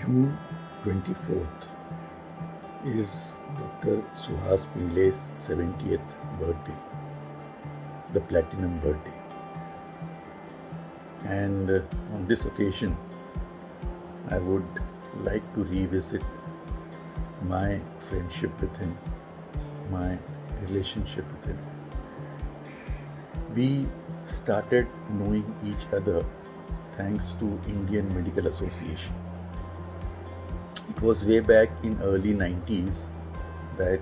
June 24th is Dr. Suhas Pingle's 70th birthday, the platinum birthday. And on this occasion, I would like to revisit my friendship with him, my relationship with him. We started knowing each other thanks to Indian Medical Association. It was way back in early 90s that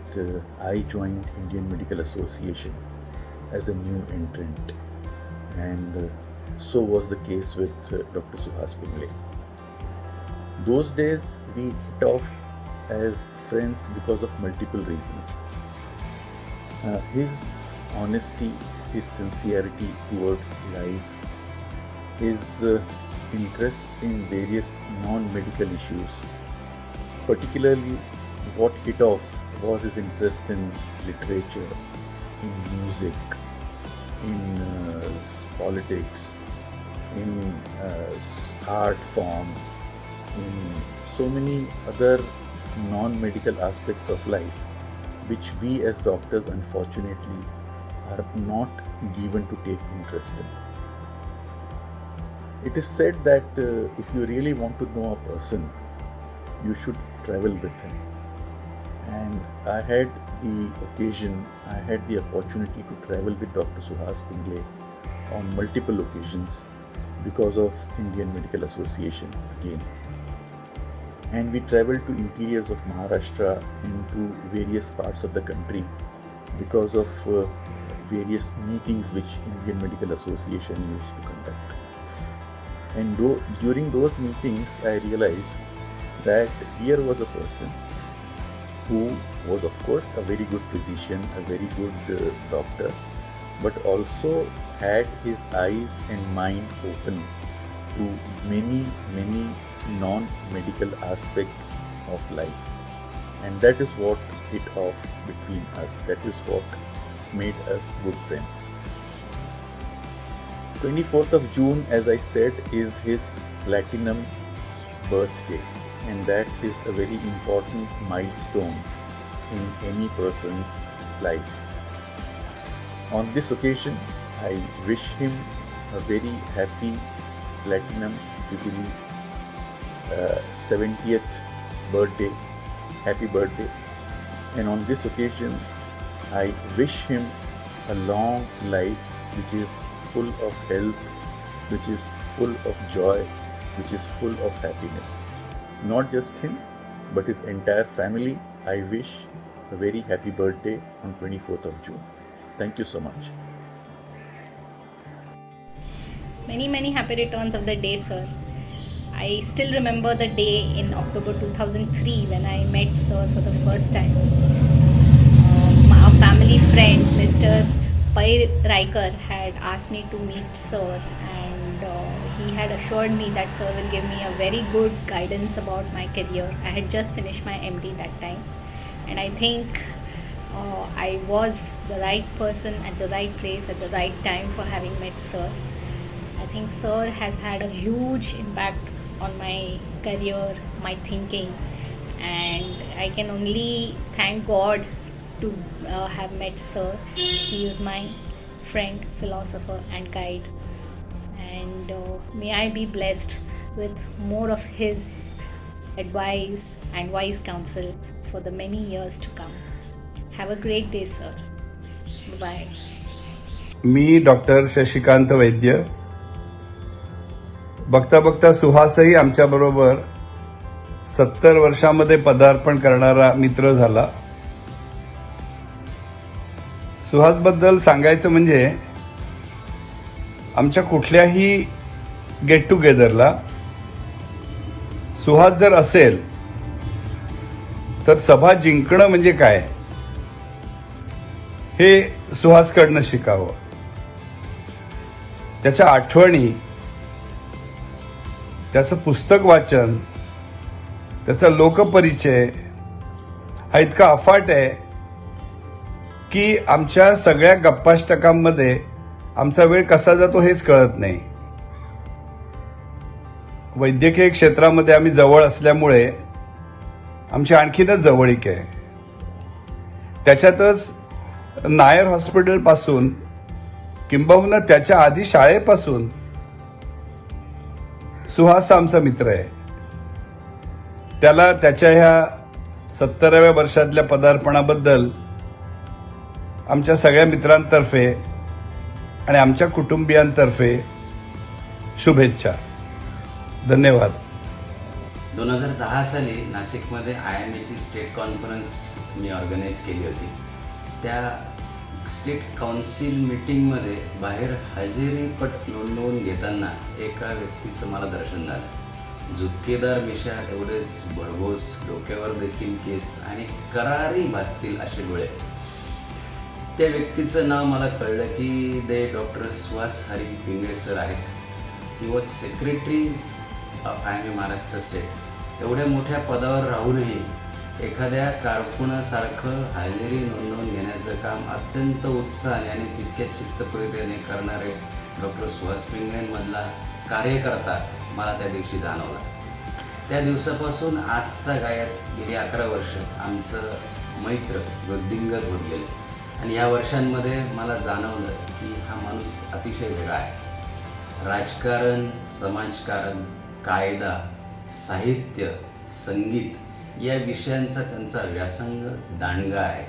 I joined Indian Medical Association as a new entrant, and so was the case with Dr. Suhas Pingle. Those days we hit off as friends because of multiple reasons. His honesty, his sincerity towards life, his interest in various non-medical issues. Particularly, what hit off was his interest in literature, in music, in politics, in art forms, in so many other non-medical aspects of life, which we as doctors unfortunately are not given to take interest in. It is said that if you really want to know a person, you should travel with him. And I had the opportunity to travel with Dr. Suhas Pingle on multiple occasions because of Indian Medical Association again. And we traveled to interiors of Maharashtra into various parts of the country because of various meetings which Indian Medical Association used to conduct. And during those meetings, I realized that here was a person who was, of course, a very good physician, a very good doctor, but also had his eyes and mind open to many non-medical aspects of life. And that is what hit off between us. That is what made us good friends. 24th of June, as I said, is his platinum birthday. And that is a very important milestone in any person's life. On this occasion, I wish him a very happy Platinum Jubilee 70th birthday. Happy birthday. And on this occasion, I wish him a long life which is full of health, which is full of joy, which is full of happiness. Not just him, but his entire family. I wish a very happy birthday on 24th of June. Thank you so much. Many happy returns of the day, sir. I still remember the day in October 2003 when I met sir for the first time. Our family friend, Mr. Pai Riker, had asked me to meet sir, and he had assured me that sir will give me a very good guidance about my career. I had just finished my MD that time, and I think I was the right person at the right place at the right time for having met sir. I think sir has had a huge impact on my career, my thinking, and I can only thank God to have met sir. He is my friend, philosopher and guide, and may I be blessed with more of his advice and wise counsel for the many years to come. Have a great day, sir. Bye-bye. Me doctor Shashikant वैद्य. बघता बघता सुहासही आमच्याबरोबर 70 वर्षांमध्ये पदार्पण करणारा मित्र झाला. सुहासबद्दल सांगायचं म्हणजे आमच्या कुठल्याही गेट टुगेदरला सुहास जर असेल तर सभा जिंकणं म्हणजे काय हे सुहासकडनं शिकावं. त्याच्या आठवणी, त्याचं पुस्तक वाचन, त्याचा लोकपरिचय हा इतका अफाट आहे की आमच्या सगळ्या गप्पाष्टकांमध्ये आमचा वेळ कसा जातो हेच कळत नाही. वैद्यकीय क्षेत्रामध्ये आम्ही जवळ असल्यामुळे आमची आणखीनच जवळीक आहे. त्याच्यातच नायर हॉस्पिटलपासून किंबहुना त्याच्या आधी शाळेपासून सुहास आमचा मित्र आहे. त्याला त्याच्या ह्या 70व्या वर्षातल्या पदार्पणाबद्दल आमच्या सगळ्या मित्रांतर्फे आणि आमच्या कुटुंबियांतर्फे शुभेच्छा. धन्यवाद. 2010 साली नाशिकमध्ये IMAची स्टेट कॉन्फरन्स मी ऑर्गनाईज केली होती. त्या स्टेट काउन्सिल मीटिंगमध्ये बाहेर हजेरीपट नोंदवून घेताना एका व्यक्तीचं मला दर्शन झालं. झुपकेदार मिशा, एवढेच भरघोस, डोक्यावर देखील केस आणि करारी भासतील असे डोळे. त्या व्यक्तीचं नाव मला कळलं की ते डॉक्टर सुहास हरी पिंगळे सर आहेत. He was secretary of IMA Maharashtra state. एवढ्या मोठ्या पदावर राहूनही एखाद्या कारकुनासारखं हजेरी नोंदवून घेण्याचं काम अत्यंत उत्साहाने आणि तितक्याच शिस्तप्रियतेने करणारे डॉक्टर सुहास पिंगळेंमधला कार्यकर्ता मला त्या दिवशी जाणवला. त्या दिवसापासून आजतागायत गेली 11 वर्ष आमचं मैत्र वृद्धिंगत होत गेले आणि या वर्षांमध्ये मला जाणवलं की हा माणूस अतिशय वेगळा आहे. राजकारण, समाजकारण, कायदा, साहित्य, संगीत या विषयांचा त्यांचा व्यासंग दांडगा आहे.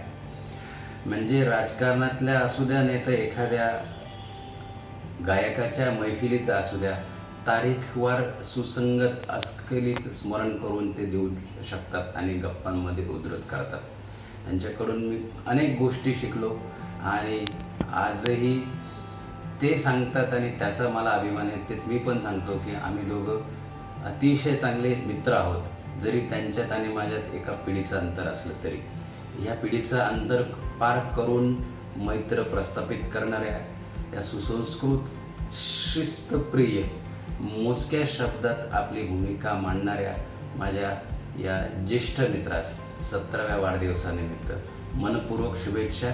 म्हणजे राजकारणातल्या असू द्या नाही तर एखाद्या गायकाच्या मैफिलीचा असू द्या, तारीखवार सुसंगत अस्खलित स्मरण करून ते देऊ शकतात आणि गप्पांमध्ये उद्धृत करतात. त्यांच्याकडून मी अनेक गोष्टी शिकलो आणि आजही ते सांगतात आणि त्याचा मला अभिमान आहे. तेच मी पण सांगतो की आम्ही दोघं अतिशय चांगले मित्र आहोत. जरी त्यांच्यात आणि माझ्यात एका पिढीचं अंतर असलं तरी या पिढीचं अंतर पार करून मैत्र प्रस्थापित करणाऱ्या, या सुसंस्कृत, शिस्तप्रिय, मोजक्या शब्दात आपली भूमिका मांडणाऱ्या माझ्या या ज्येष्ठ मित्रास 17व्या वाढदिवसानिमित्त मनपूर्वक शुभेच्छा.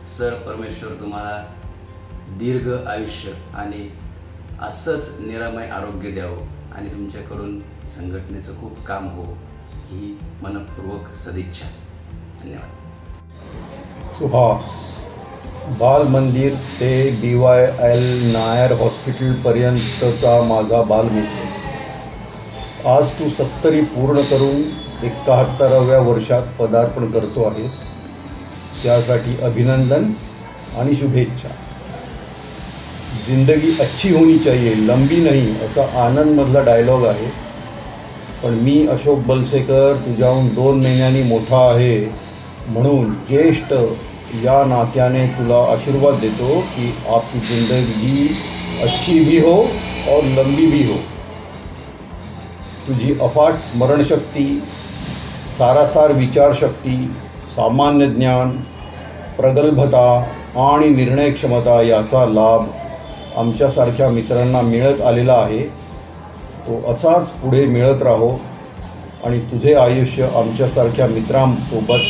सर, परमेश्वर तुम्हाला दीर्घ आयुष्य आणि असंच निरामय आरोग्य द्यावं आणि तुमच्याकडून संघटनेचं खूप काम हो, ही मनपूर्वक सदिच्छा. धन्यवाद. सुहास, बाल मंदिर ते BYL नायर हॉस्पिटलपर्यंतचा माझा बालमित्र. आज तू 70 पूर्ण करून 71व्या वर्षात पदार्पण करतो आहेस. त्यासाठी अभिनंदन आणि शुभेच्छा. जिंदगी अच्छी होनी चाहिए, लंबी नहीं, असा आनंदमधला डायलॉग आहे. पण मी अशोक बलसेकर तुझ्याहून 2 महिन्यांनी मोठा आहे म्हणून ज्येष्ठ या नात्याने तुला आशीर्वाद देतो कि आपकी जिंदगी अच्छी भी हो और लंबी भी हो. तुझी अफाट स्मरणशक्ती, सारासार विचारशक्ती, सामान्य ज्ञान, प्रगल्भता आणि निर्णयक्षमता याचा लाभ आमच्यासारख्या मित्रांना मिळत आलेला आहे. तो असाच पुढे मिळत राहो आणि तुझे आयुष्य आमच्यासारख्या मित्रांसोबत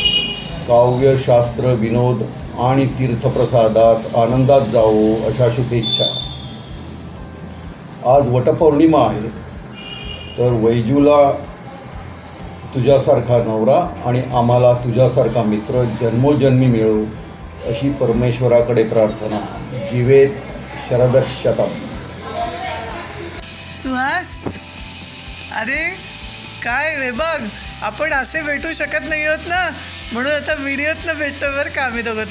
काव्य, शास्त्र, विनोद आणि तीर्थप्रसादात आनंदात जावो अशा शुभेच्छा. आज वटपौर्णिमा आहे, तर वैजूला तुझ्यासारखा नवरा आणि आम्हाला तुझ्यासारखा मित्र जन्मोजन्मी मिळो अशी परमेश्वराकडे प्रार्थना. जीवेत शरदशतम. सुहास, अरे काय रे, बघ आपण असे भेटू शकत नाही आहोत ना, म्हणून आता व्हिडिओतनं भेटतो बरं का आम्ही दोघं.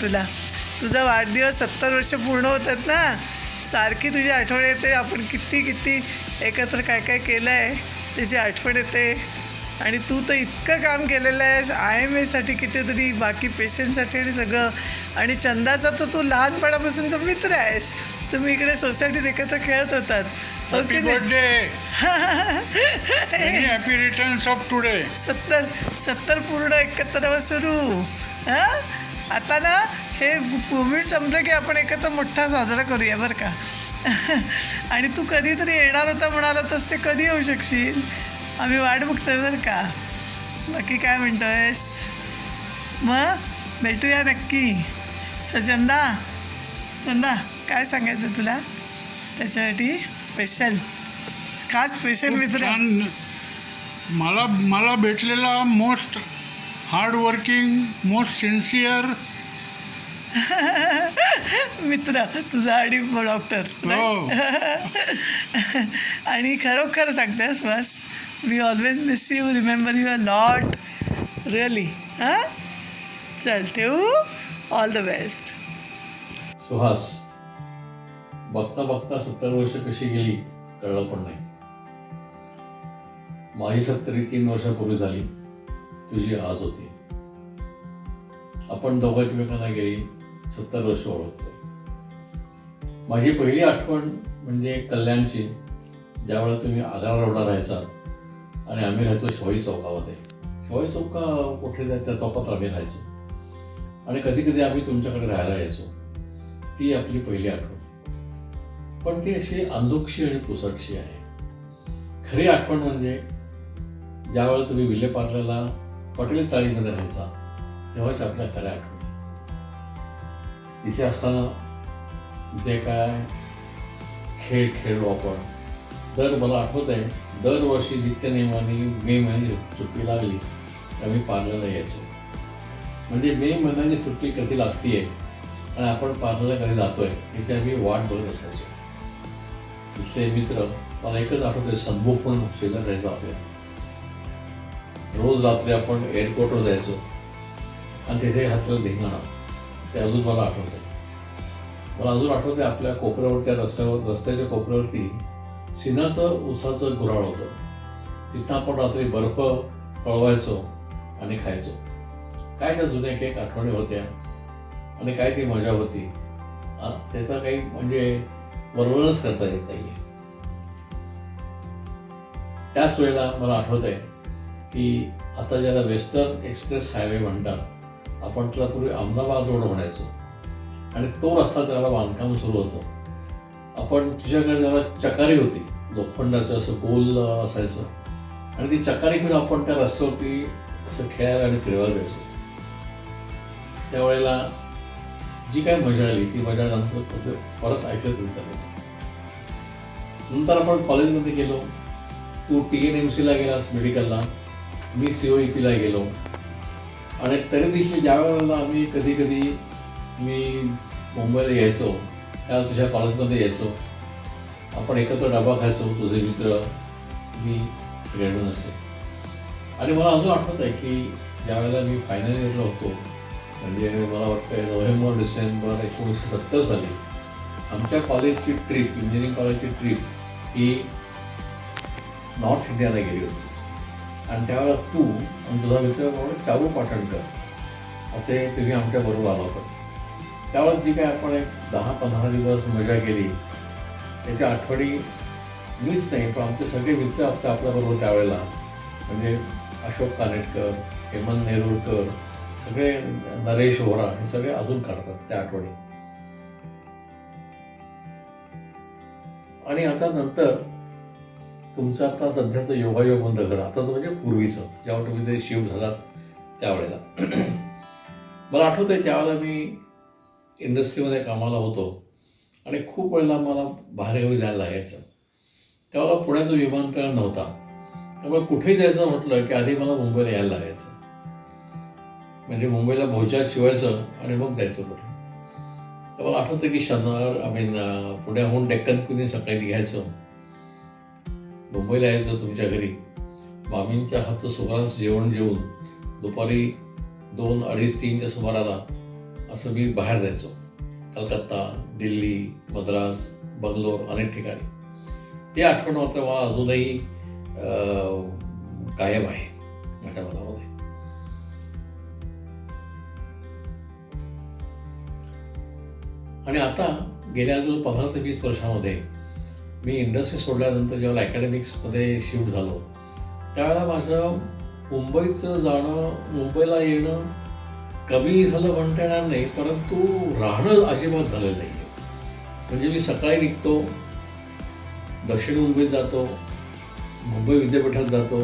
तुझा वाढदिवस 70 वर्ष पूर्ण होतात ना, सारखी तुझी आठवण येते. आपण किती एकत्र काय काय केलं आहे त्याची आठवण येते. आणि तू तर इतकं काम केलेलं आहेस IMAसाठी, कितीतरी बाकी पेशंटसाठी आणि सगळं. आणि चंदाचा तर तू लहानपणापासूनचा मित्र आहेस. तुम्ही इकडे सोसायटीत एकत्र खेळत होतात. Happy birthday. Happy returns of today. 70 पूर्ण 71 सुरू. हां, आता ना हे कोविड संपलं की आपण एकत्र मोठा साजरा करूया बरं का. आणि तू कधीतरी येणार होता म्हणाला तस ते कधी येऊ शकशील, आम्ही वाट बघतोय बरं का. बाकी काय म्हणतोयस मग? भेटूया नक्की. चंदा काय सांगायचं तुला त्याच्यासाठी स्पेशल? का स्पेशल मित्र? छान. मला भेटलेला most hard working, most sincere. मित्र तुझा आणि डॉक्टर. हो. आणि खरोखर सांगते Suhas, we always miss you, remember you a lot, really. हां, चल ठेवू. All the best. सुहास, बघता बघता 70 वर्ष कशी गेली कळलं पण नाही. माझी 73 वर्षापूर्वी झाली, तुझी आज होती. आपण दोघं एकमेकांना गेली 70 वर्ष ओळखतो. माझी पहिली आठवण म्हणजे कल्याणची, ज्यावेळेला तुम्ही आग्रा रोडला राहायचा आणि आम्ही राहायचो शिवाजी चौकामध्ये. शिवाजी चौका कुठे त्या चौकात आम्ही राहायचो आणि कधी कधी आम्ही तुमच्याकडे राहायला यायचो. ती आपली पहिली आठवण. पण ती अशी अंधुकशी आणि पुसटशी आहे. खरी आठवण म्हणजे ज्यावेळेला तुम्ही विलेपार्ल्याला पटेल चाळीमध्ये राहायचा, तेव्हाच आपल्या खऱ्या आठवणी. तिथे असताना जे काय खेळ खेळलो आपण, मला आठवत आहे, दरवर्षी नित्यनेमाने मे महिन्याची सुट्टी लागली तर आम्ही पार्लरला यायचो. म्हणजे मे महिन्याची सुट्टी कधी लागतीये आणि आपण पार्लरला कधी जातोय इथे आम्ही वाट बघत असायचो. तिथले मित्र, मला एकच आठवतंय, संभू पण शेजार राहायचं आपल्या. रोज रात्री आपण एअरपोर्टवर जायचो आणि तिथे घातलेलं धिंगाणा ते अजून मला आठवत आहे. मला अजून आठवते आपल्या कोपऱ्यावर, त्या रस्त्याच्या कोपऱ्यावरती सिनाचं उसाचं गुऱ्हाळ होतं. तिथं आपण रात्री बर्फ पळवायचो आणि खायचो. काय त्या जुन्या एक आठवणी होत्या आणि काय ती मजा होती, त्याचा काही म्हणजे वर्णनच करता येत नाहीये. त्याच वेळेला मला आठवत आहे की आता ज्याला वेस्टर्न एक्सप्रेस हायवे म्हणतात, आपण त्याला पूर्वी अहमदाबाद रोड म्हणायचो आणि तो रस्ता त्याला बांधकाम सुरू होतं. आपण तुझ्याकडे जेव्हा चकारी होती, लोखंडाचं असं गोल असायचं आणि ती चकारी घेऊन आपण त्या रस्त्यावरती असं खेळायला आणि फिरवायला जायचो. त्यावेळेला जी काय मजा आली ती मजा नंतर परत ऐकत होती. नंतर आपण कॉलेजमध्ये गेलो. तू TNMCला गेलास मेडिकलला, मी COEPला गेलो. आणि तरी दिवशी ज्या वेळेला आम्ही कधी कधी मी मुंबईला यायचो, त्या तुझ्या कॉलेजमध्ये यायचो, आपण एकत्र डबा खायचो, तुझे मित्र, मी, सगळ्यांना असे. आणि मला अजून आठवत आहे की ज्यावेळेला मी फायनल इयरला होतो, म्हणजे मला वाटतं नोव्हेंबर-डिसेंबर 1970 साली आमच्या कॉलेजची ट्रिप, इंजिनिअरिंग कॉलेजची ट्रिप ही नॉर्थ इंडियाला गेली होती. आणि त्यावेळेला तू आणि तुझा मित्र म्हणून चारू पाटणकर असे तुम्ही आमच्याबरोबर आला होता. त्यावेळेस जी काय आपण एक 10-15 दिवस मजा केली त्याच्या आठवणी मीच नाही, पण आमचे सगळे मित्र आपल्याबरोबर त्यावेळेला, म्हणजे अशोक कानेटकर, हेमंत नेरुरकर, सगळे, नरेश वोरा, हे सगळे अजून काढतात त्या आठवणी. आणि आता नंतर तुमचं आता सध्याचं योगायोग बंद करा, आता तर म्हणजे पूर्वीचं जेव्हा तुम्ही ते शिफ्ट झालात त्यावेळेला. मला आठवत आहे त्यावेळेला मी इंडस्ट्रीमध्ये कामाला होतो आणि खूप वेळेला मला बाहेरगावी जायला लागायचं. त्यावेळेला पुण्याचं विमानतळ नव्हता, त्यामुळे कुठेही जायचं म्हटलं की आधी मला मुंबईला यायला लागायचं. म्हणजे मुंबईला भोजा शिवायचं आणि मग जायचं कुठे. तर मला आठवतं की पुण्याहून डेक्कन क्वीन सकाळी घ्यायचं, मुंबईला यायचं तुमच्या घरी, मामींच्या हातचं सुग्रास जेवण जेवून दुपारी 2, 2:30, 3च्या सुमाराला असं मी बाहेर जायचो. कलकत्ता, दिल्ली, मद्रास, बंगलोर, अनेक ठिकाणी. ते आठवण मात्र मला अजूनही कायम आहे माझ्या मनामध्ये. आणि आता गेल्या 15 ते 20 वर्षामध्ये मी इंडस्ट्री सोडल्यानंतर जेव्हा अकॅडमिक्समध्ये शिफ्ट झालो, त्यावेळेला माझं मुंबईचं जाणं, मुंबईला येणं कमी झालं म्हणता येणार नाही, परंतु राहणं अजिबात झालेलं नाही. म्हणजे मी सकाळी निघतो, दक्षिण मुंबईत जातो, मुंबई विद्यापीठात जातो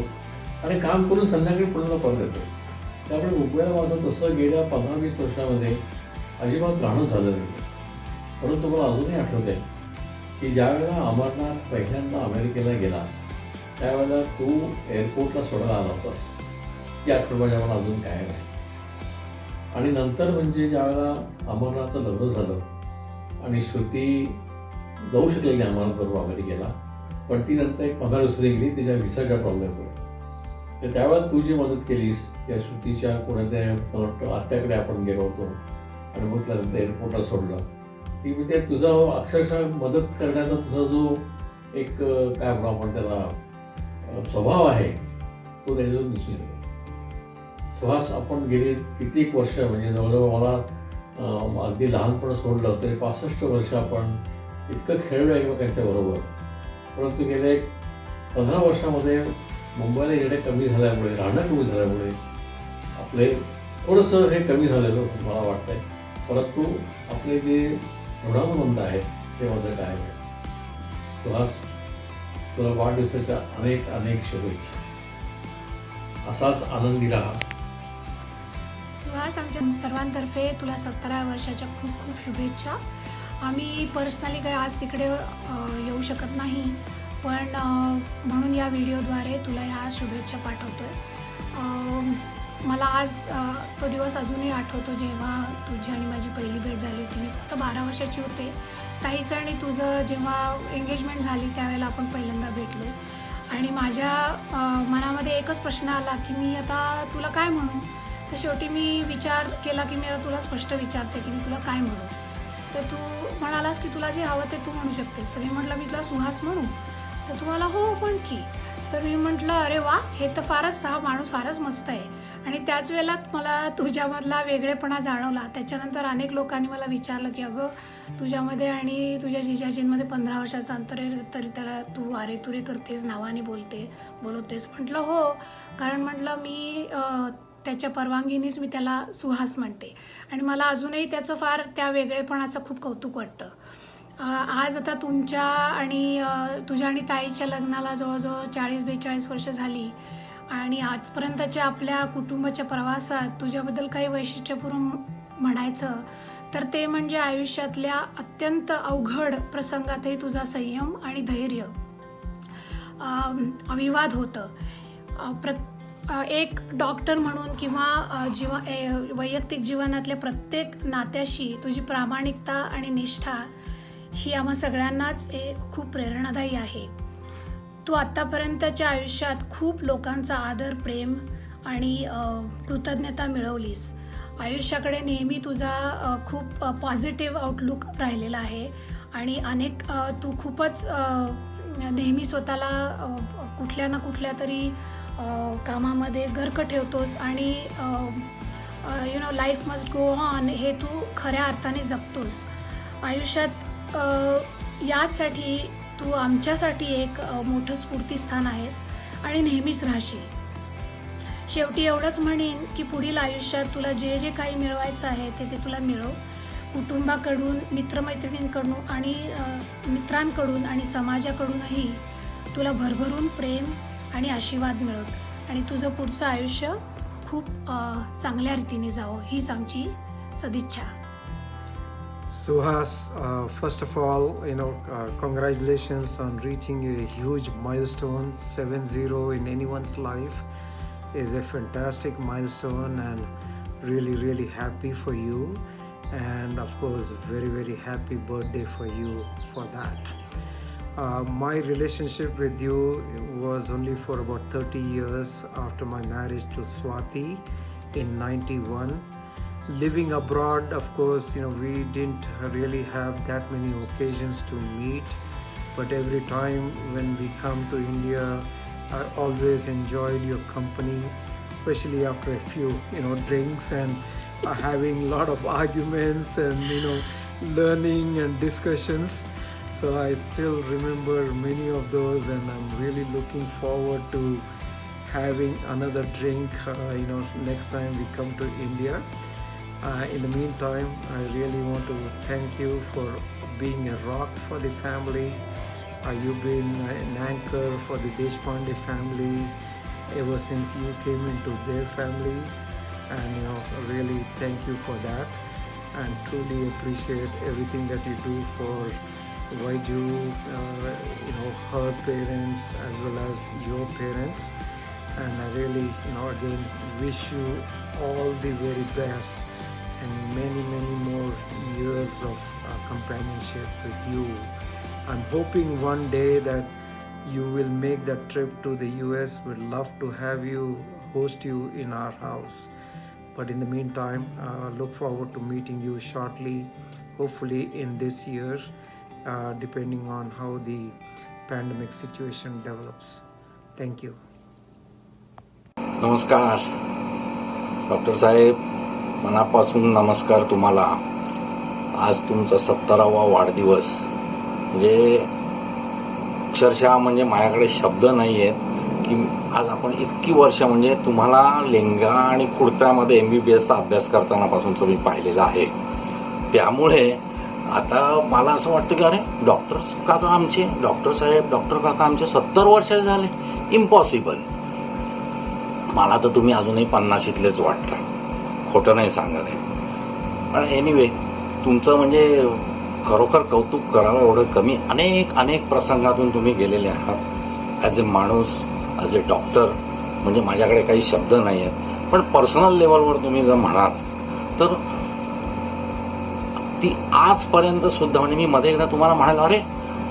आणि काम करून संध्याकाळी पुण्याला परत येतो. त्यामुळे मुंबईला माझं तसं गेल्या 15-20 वर्षामध्ये अजिबात राहणं झालं नाही. परंतु मला अजूनही आठवत आहे की ज्या वेळेला अमरनाथ पहिल्यांदा अमेरिकेला गेला त्यावेळेला तू एअरपोर्टला सोडायला आला होतास. ती आठवण माझ्या मला अजून कायम आहे. आणि नंतर म्हणजे ज्यावेळेला अमरनाथचं लग्न झालं आणि श्रुती जाऊ शकलेली नाही अमरनाथबरोबर अमेरिकेला, पण ती नंतर एक 15 दिवसांनी गेली तिच्या व्हिसाच्या प्रॉब्लेममुळे. तर त्यावेळेला तू जी मदत केलीस त्या श्रुतीच्या कोणाच्या आत्याकडे आपण गेलो होतो आणि मग त्यानंतर एअरपोर्टला सोडलं, ती म्हणजे तुझा अक्षरशः मदत करण्याचा तुझा जो एक काय म्हणू आपण त्याला स्वभाव आहे तो त्याच्यातून दिसून येतो. सुहास, आपण गेली कित्येक वर्ष म्हणजे जवळजवळ मला अगदी लहानपण सोडलं तरी 65 वर्ष आपण इतकं खेळलो एकमेकांच्या बरोबर. परंतु गेल्या एक 15 वर्षामध्ये मुंबईला येणं कमी झाल्यामुळे, राहणं कमी झाल्यामुळे आपले थोडंसं हे कमी झालेलं मला वाटतंय. परंतु आपले जे ऋणानुबंध आहेत ते माझं काय आहे. सुहास, तुला वाढदिवसाच्या अनेक अनेक शुभेच्छा. असाच आनंदी राहा. सुहास, आमच्या सर्वांतर्फे तुला 17व्या वर्षाच्या खूप खूप शुभेच्छा. आम्ही पर्सनली काही आज तिकडे येऊ शकत नाही, पण म्हणून या व्हिडिओद्वारे तुला ह्या शुभेच्छा पाठवतो आहे. मला आज तो दिवस अजूनही आठवतो जेव्हा तुझी आणि माझी पहिली भेट झाली होती. मी फक्त 12 वर्षाची होते. ताईचं आणि तुझं जेव्हा एंगेजमेंट झाली त्यावेळेला आपण पहिल्यांदा भेटलो आणि माझ्या मनामध्ये एकच प्रश्न आला की मी आता तुला काय म्हणू. तर शेवटी मी विचार केला की मी आता तुला स्पष्ट विचारते की मी तुला काय म्हणू. तर तू म्हणालास की तुला जे हवं ते तू म्हणू शकतेस. तर मी म्हटलं मी तुला सुहास म्हणू. तर तू मला हो म्हण की. तर मी म्हटलं अरे वा, हे तर हा माणूस फारच मस्त आहे. आणि त्याच वेळेला मला तुझ्यामधला वेगळेपणा जाणवला. त्याच्यानंतर अनेक लोकांनी मला विचारलं की अगं तुझ्यामध्ये आणि तुझ्या जिजाजींमध्ये 15 वर्षाचं अंतर आहे तरी त्याला तू अरे तुरे करतेस, नावाने बोलवतेस. म्हटलं हो, कारण म्हटलं मी त्याच्या परवानगीनेच मी त्याला सुहास म्हणते आणि मला अजूनही त्याचं फार त्या वेगळेपणाचं खूप कौतुक वाटतं. आज आता तुमच्या आणि तुझ्या आणि ताईच्या लग्नाला जवळजवळ 40-42 वर्ष झाली आणि आजपर्यंतच्या आपल्या कुटुंबाच्या प्रवासात तुझ्याबद्दल काही वैशिष्ट्यपूर्ण म्हणायचं तर ते म्हणजे आयुष्यातल्या अत्यंत अवघड प्रसंगातही तुझा संयम आणि धैर्य अविवाद होतं. एक डॉक्टर म्हणून किंवा वैयक्तिक जीवनातल्या प्रत्येक नात्याशी तुझी प्रामाणिकता आणि निष्ठा ही आम्हा सगळ्यांनाच खूप प्रेरणादायी आहे. तू आत्तापर्यंतच्या आयुष्यात खूप लोकांचा आदर, प्रेम आणि कृतज्ञता मिळवलीस. आयुष्याकडे नेहमी तुझा खूप पॉझिटिव्ह आउटलुक राहिलेला आहे आणि तू खूपच नेहमी स्वतःला कुठल्या ना कुठल्या तरी कामामध्ये गर्क ठेवतोस आणि लाईफ मस्ट गो ऑन हे तू खऱ्या अर्थाने जगतोस. आयुष्यात यासाठी तू आमच्यासाठी एक मोठं स्फूर्तिस्थान आहेस आणि नेहमीच राहशील. शेवटी एवढंच म्हणेन की पुढील आयुष्यात तुला जे जे काही मिळवायचं आहे ते तुला मिळव. कुटुंबाकडून, मित्रांकडून आणि समाजाकडूनही तुला भरभरून प्रेम आणि आशीर्वाद मिळवत आणि तुझं पुढचं आयुष्य खूप चांगल्या रीतीने जावं हीच आमची सदिच्छा. Suhas, first of all, congratulations on reaching a huge milestone. 7-0 in anyone's life is a fantastic milestone and really, really happy for you. And of course, very, very happy birthday for you for that. My relationship with you was only for about 30 years after my marriage to Swati in 91. Living abroad, of course, we didn't really have that many occasions to meet, but every time when we come to India, I always enjoyed your company, especially after a few, drinks and having a lot of arguments and, learning and discussions. So I still remember many of those and I'm really looking forward to having another drink, next time we come to India. In the meantime, I really want to thank you for being a rock for the family. You've been an anchor for the Deshpande family ever since you came into their family, and really thank you for that and truly appreciate everything that you do for Vaiju, her parents as well as your parents. And I really, again wish you all the very best and many, many more years of companionship with you. I'm hoping one day that you will make that trip to the US. We'd love to host you in our house. But in the meantime, look forward to meeting you shortly, hopefully in this year, depending on how the pandemic situation develops. Thank you. नमस्कार doctor साहेब, मनापासून नमस्कार तुम्हाला. आज तुमचा 70वा वाढदिवस. म्हणजे अक्षरशः म्हणजे माझ्याकडे शब्द नाही आहेत की आज आपण इतकी वर्ष म्हणजे तुम्हाला लेंगा आणि कुर्त्यामध्ये MBBSचा अभ्यास करतानापासूनचं मी पाहिलेलं आहे. त्यामुळे आता मला असं वाटतं की अरे डॉक्टर काका आमचे 70 वर्षाचे झाले. इम्पॉसिबल. मला तर तुम्ही अजूनही 50शीतलेच वाटता, खोटं नाही सांगत आहे. पण एनिवे, तुमचं म्हणजे खरोखर कौतुक करावं एवढं कमी. अनेक प्रसंगातून तुम्ही गेलेले आहात ॲज ए माणूस, ॲज ए डॉक्टर. म्हणजे माझ्याकडे काही शब्द नाही आहेत. पण पर्सनल लेवलवर तुम्ही जर म्हणाल तर ती आजपर्यंत सुद्धा, म्हणजे मी मध्ये एकदा तुम्हाला म्हणालो अरे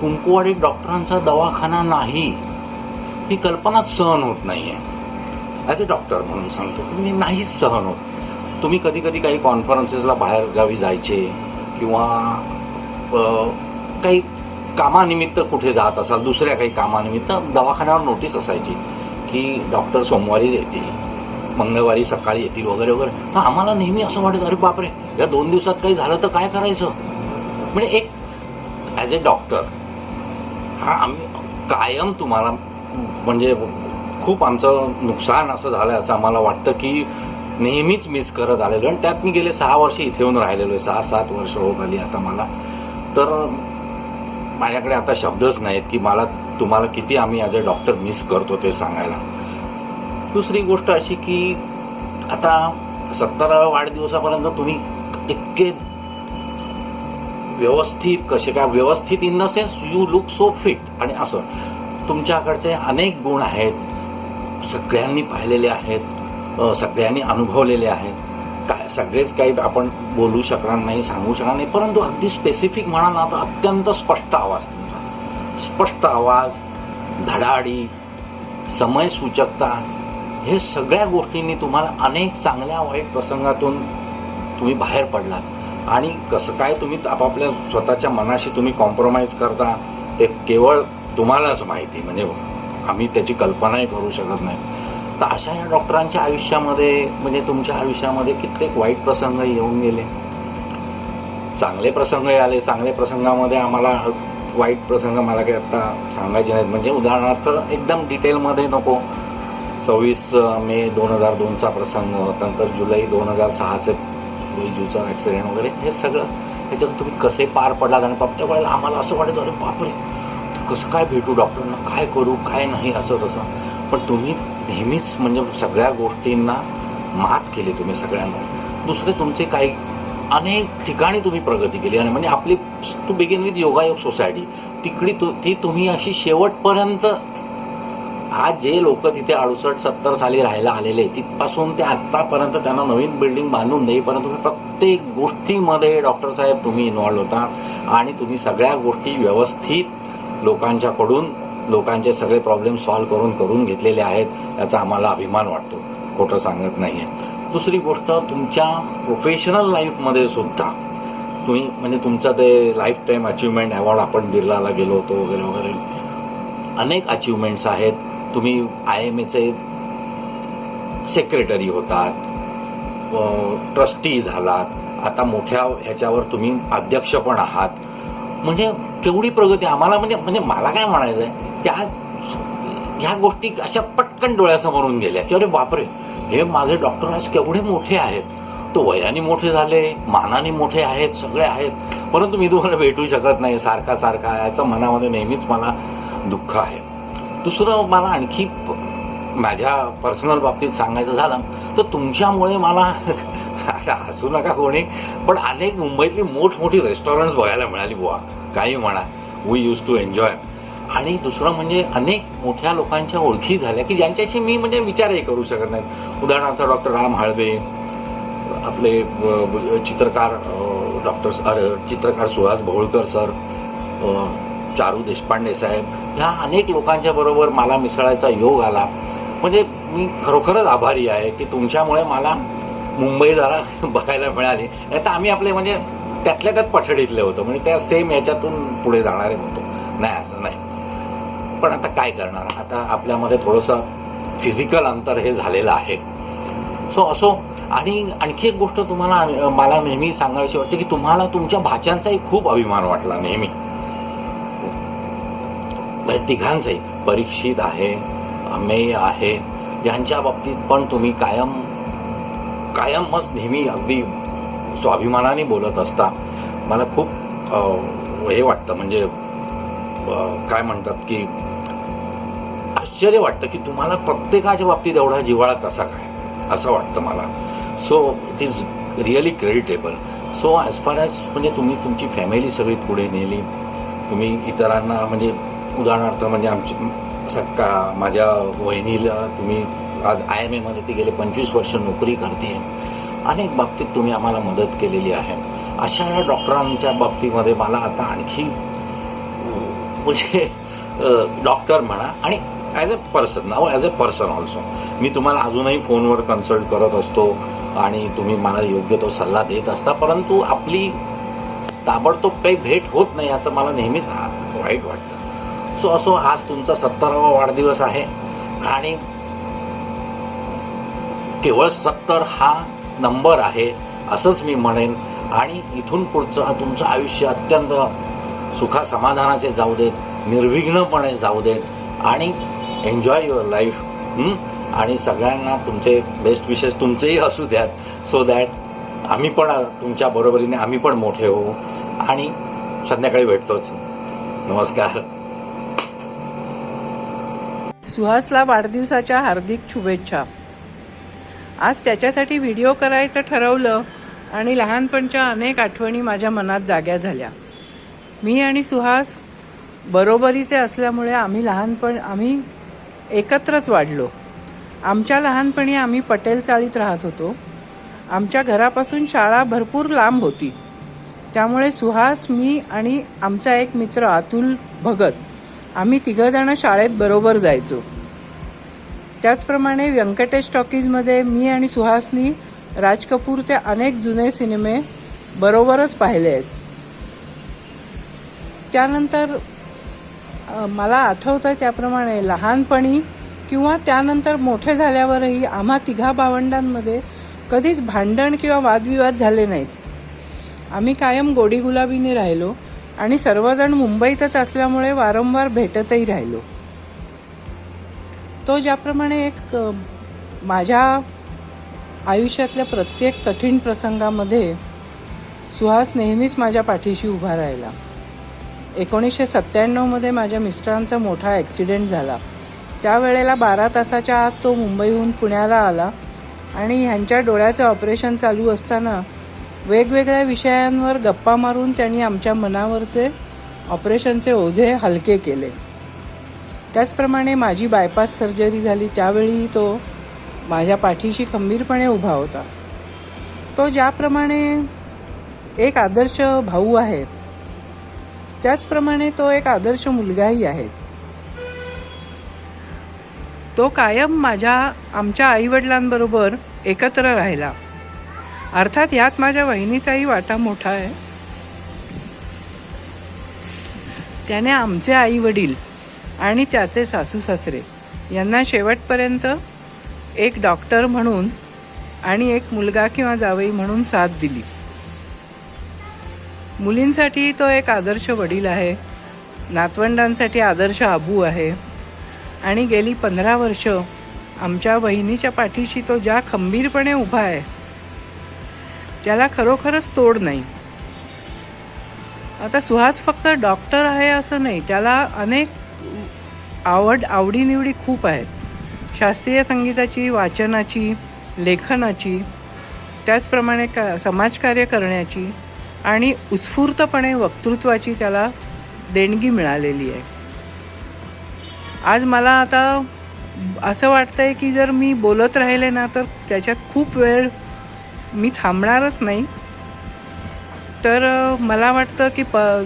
कुंकुवाडी डॉक्टरांचा दवाखाना नाही, ही कल्पनाच सहन होत नाही आहे. ॲज अ डॉक्टर म्हणून सांगतो तुम्ही नाहीच सहन होत. तुम्ही कधी काही कॉन्फरन्सेसला बाहेर गावी जायचे किंवा काही कामानिमित्त कुठे जात असाल, दुसऱ्या काही कामानिमित्त दवाखान्यावर नोटीस असायची की डॉक्टर सोमवारीच येतील, मंगळवारी सकाळी येतील वगैरे वगैरे. तर आम्हाला नेहमी असं वाटतं अरे बापरे, या 2 दिवसात काही झालं तर काय करायचं. म्हणजे एक ॲज ए डॉक्टर आम्ही कायम तुम्हाला म्हणजे खूप आमचं नुकसान असं झालं असं आम्हाला वाटतं की नेहमीच मिस करत आलेलो. आणि त्यात मी गेले 6 वर्ष इथे येऊन राहिलेलो आहे. 6-7 वर्ष होत आली आता मला. तर माझ्याकडे आता शब्दच नाहीत की मला तुम्हाला किती आम्ही ॲज अ डॉक्टर मिस करतो ते सांगायला. दुसरी गोष्ट अशी की आता 70व्या वाढदिवसापर्यंत तुम्ही इतके व्यवस्थित कसे काय, व्यवस्थित in the sense you look so fit. आणि असं तुमच्याकडचे अनेक गुण आहेत, सगळ्यांनी पाहिलेले आहेत, सगळ्यांनी अनुभवलेले आहेत. काय सगळेच काही आपण बोलू शकणार नाही, सांगू शकणार नाही. परंतु अगदी स्पेसिफिक म्हणाल ना तर अत्यंत स्पष्ट आवाज तुमचा, स्पष्ट आवाज, धडाडी, समयसूचकता, हे सगळ्या गोष्टींनी तुम्हाला अनेक चांगल्या वाईट प्रसंगातून तुम्ही बाहेर पडलात. आणि कसं काय तुम्ही आपापल्या स्वतःच्या मनाशी तुम्ही कॉम्प्रोमाइज करता ते केवळ तुम्हालाच माहिती. म्हणजे आम्ही त्याची कल्पनाही करू शकत नाही. तर अशा या डॉक्टरांच्या आयुष्यामध्ये म्हणजे तुमच्या आयुष्यामध्ये कित्येक वाईट प्रसंग येऊन गेले, चांगले प्रसंगही आले. चांगल्या प्रसंगामध्ये आम्हाला वाईट प्रसंग मला काही आत्ता सांगायचे नाहीत. म्हणजे उदाहरणार्थ एकदम डिटेलमध्ये नको, 26 मे 2002चा प्रसंग, नंतर जुलै 2006चे वैजूचा ॲक्सिडेंट वगैरे, हे सगळं ह्याच्यात तुम्ही कसे पार पडलात. आणि प्रत्येक वेळेला आम्हाला असं वाटतं अरे बापरे, कसं काय भेटू डॉक्टरांना, काय करू काय नाही, असं तसं. पण तुम्ही नेहमीच म्हणजे सगळ्या गोष्टींना मात केली तुम्ही सगळ्यांना. दुसरे तुमचे काही अनेक ठिकाणी तुम्ही प्रगती केली. आणि म्हणजे आपली टू बिगिन विथ योगायोग सोसायटी ती तुम्ही अशी शेवटपर्यंत, आज जे लोक तिथे 68-70 साली राहायला आलेले तिथपासून ते आत्तापर्यंत त्यांना नवीन बिल्डिंग बांधून देईपर्यंत तुम्ही प्रत्येक गोष्टीमध्ये डॉक्टर साहेब तुम्ही इन्व्हॉल्व होता. आणि तुम्ही सगळ्या गोष्टी व्यवस्थित लोकांच्याकडून लोकांचे सगळे प्रॉब्लेम सॉल्व्ह करून घेतलेले आहेत. याचा आम्हाला अभिमान वाटतो, खोटं सांगत नाही आहे. दुसरी गोष्ट, तुमच्या प्रोफेशनल लाईफमध्ये सुद्धा तुम्ही म्हणजे तुमचा ते लाईफ टाईम अचिव्हमेंट अवॉर्ड, आपण बिर्लाला गेलो होतो वगैरे वगैरे, अनेक अचिव्हमेंट्स आहेत. तुम्ही IMAचे सेक्रेटरी होतात, ट्रस्टी झालात, आता मोठ्या ह्याच्यावर तुम्ही अध्यक्ष पण आहात. म्हणजे केवढी प्रगती आम्हाला म्हणजे मला काय म्हणायचं आहे, ह्या गोष्टी अशा पटकन डोळ्यासमोरून गेल्या की अरे बापरे, हे माझे डॉक्टर आज केवढे मोठे आहेत. तो वयाने मोठे झाले, मानाने मोठे आहेत, सगळे आहेत. परंतु मी तुम्हाला भेटू शकत नाही सारखा याचं मनामध्ये नेहमीच मला दुःख आहे. दुसरं मला आणखी माझ्या पर्सनल बाबतीत सांगायचं झालं तर तुमच्यामुळे मला हसू नका कोणी, पण अनेक मुंबईतली मोठमोठी रेस्टॉरंट्स बघायला मिळाली बुवा. काही म्हणा, वी यूज टू एन्जॉय. आणि दुसरं म्हणजे अनेक मोठ्या लोकांच्या ओळखी झाल्या की ज्यांच्याशी मी म्हणजे विचारही करू शकत नाही. उदाहरणार्थ डॉक्टर राम हाळबे, आपले चित्रकार चित्रकार सुहास भोळकर सर, चारू देशपांडे साहेब, ह्या अनेक लोकांच्या बरोबर मला मिसळायचा योग आला. म्हणजे मी खरोखरच आभारी आहे की तुमच्यामुळे मला मुंबई जरा बघायला मिळाली. नाही तर आम्ही आपले म्हणजे त्यातल्या त्यात पठडीतले होतो, म्हणजे त्या सेम याच्यातून पुढे जाणारे होतो. नाही असं नाही, पण आता काय करणार, आता आपल्यामध्ये थोडंसं फिजिकल अंतर हे झालेलं आहे. सो असो. आणि आणखी एक गोष्ट तुम्हाला मला नेहमी सांगायची वाटते की तुम्हाला तुमच्या भाच्यांचाही खूप अभिमान वाटला नेहमी, म्हणजे तिघांचाही. परीक्षित आहे, अमेय आहे, यांच्या बाबतीत पण तुम्ही कायमच नेहमी अगदी स्वाभिमानाने बोलत असता. मला खूप हे वाटतं, म्हणजे काय म्हणतात की आश्चर्य वाटतं की तुम्हाला प्रत्येकाच्या बाबतीत एवढा जिव्हाळा कसा काय, असं वाटतं मला. So it is really creditable. So as far as म्हणजे तुम्ही तुमची फॅमिली सगळी पुढे नेली, तुम्ही इतरांना म्हणजे उदाहरणार्थ म्हणजे माझ्या वहिनीला तुम्ही आज IMA ती गेले 25 वर्ष नोकरी करते. अनेक बाबतीत तुम्ही आम्हाला मदत केलेली आहे. अशा या डॉक्टरांच्या बाबतीमध्ये मला आता आणखी म्हणजे डॉक्टर म्हणा आणि ॲज अ पर्सन ऑल्सो मी तुम्हाला अजूनही फोनवर कन्सल्ट करत असतो आणि तुम्ही मला योग्य तो सल्ला देत असता, परंतु आपली ताबडतोब काही भेट होत नाही याचं मला नेहमीच वाईट वाटतं. सो असो, आज तुमचा 70वा वाढदिवस आहे आणि केवळ 70 हा नंबर आहे असंच मी म्हणेन. आणि इथून पुढचं तुमचं आयुष्य अत्यंत सुखासमाधानाचे जाऊ देत, निर्विघ्नपणे जाऊ देत आणि एन्जॉय युअर लाईफ. आणि सगळ्यांना तुमचे बेस्ट विशेस तुमचेही असू द्यात, सो दॅट आम्ही पण तुमच्या बरोबरीने आम्ही पण मोठे होऊ. आणि संध्याकाळी भेटतोच. नमस्कार. सुहासला वाढदिवसाच्या हार्दिक शुभेच्छा. आज त्याच्यासाठी व्हिडिओ करायचं ठरवलं आणि लहानपणच्या अनेक आठवणी माझ्या मनात जाग्या झाल्या. मी आणि सुहास बरोबरीचे असल्यामुळे आम्ही एकत्रच वाढलो. आमच्या लहानपणी आम्ही पटेल चाळीत राहत होतो. आमच्या घरापासून शाळा भरपूर लांब होती, त्यामुळे सुहास, मी आणि आमचा एक मित्र अतुल भगत आम्ही तिघंजणं शाळेत बरोबर जायचो. त्याचप्रमाणे व्यंकटेश टॉकीजमध्ये मी आणि सुहासनी राज कपूरचे अनेक जुने सिनेमे बरोबरच पाहिले आहेत. त्यानंतर मला आठवतं त्याप्रमाणे लहानपणी किंवा त्यानंतर मोठे झाल्यावरही आम्हा तिघा भावंडांमध्ये कधीच भांडण किंवा वादविवाद झाले नाहीत. आम्ही कायम गोडीगुलाबीने राहिलो आणि सर्वजण मुंबईतच असल्यामुळे वारंवार भेटतही राहिलो. तो ज्याप्रमाणे एक माझ्या आयुष्यातल्या प्रत्येक कठीण प्रसंगामध्ये सुहास नेहमीच माझ्या पाठीशी उभा राहिला. 1997 माझ्या मिस्टरांचा मोठा ॲक्सिडेंट झाला. त्यावेळेला 12 तासाच्या आत तो मुंबईहून पुण्याला आला आणि ह्यांच्या डोळ्याचं ऑपरेशन चालू असताना वेगवेगळ्या विषयांवर गप्पा मारून त्यांनी आमच्या मनावरचे ऑपरेशनचे ओझे हलके केले. त्याचप्रमाणे माझी बायपास सर्जरी झाली, त्यावेळी तो माझ्या पाठीशी खंबीरपणे उभा होता. तो ज्याप्रमाणे एक आदर्श भाऊ आहे, त्याचप्रमाणे तो एक आदर्श मुलगाही आहे. तो कायम आमच्या आईवडिलांबरोबर एकत्र राहिला. अर्थात यात माझ्या वहिनीचाही वाटा मोठा आहे. त्याने आमचे आईवडील आणि त्याचे सासू सासरे यांना शेवटपर्यंत एक डॉक्टर म्हणून आणि एक मुलगा किंवा जावई म्हणून साथ दिली. मुलींसाठी तो एक आदर्श वडील आहे, नातवंडांसाठी आदर्श आबू आहे आणि गेली 15 वर्ष आमच्या वहिनीच्या पाठीशी तो ज्या खंबीरपणे उभा आहे त्याला खरोखरच तोड नाही. आता सुहास फक्त डॉक्टर आहे असं नाही, त्याला अनेक आवडीनिवडी खूप आहेत. शास्त्रीय संगीताची, वाचनाची, लेखनाची, त्याचप्रमाणे समाजकार्य करण्याची आणि उत्स्फूर्तपणे वक्तृत्वाची त्याला देणगी मिळालेली आहे. आज मला आता असं वाटतंय की जर मी बोलत राहिले ना तर त्याच्यात खूप वेळ मी थांबणारच नाही. तर मला वाटतं की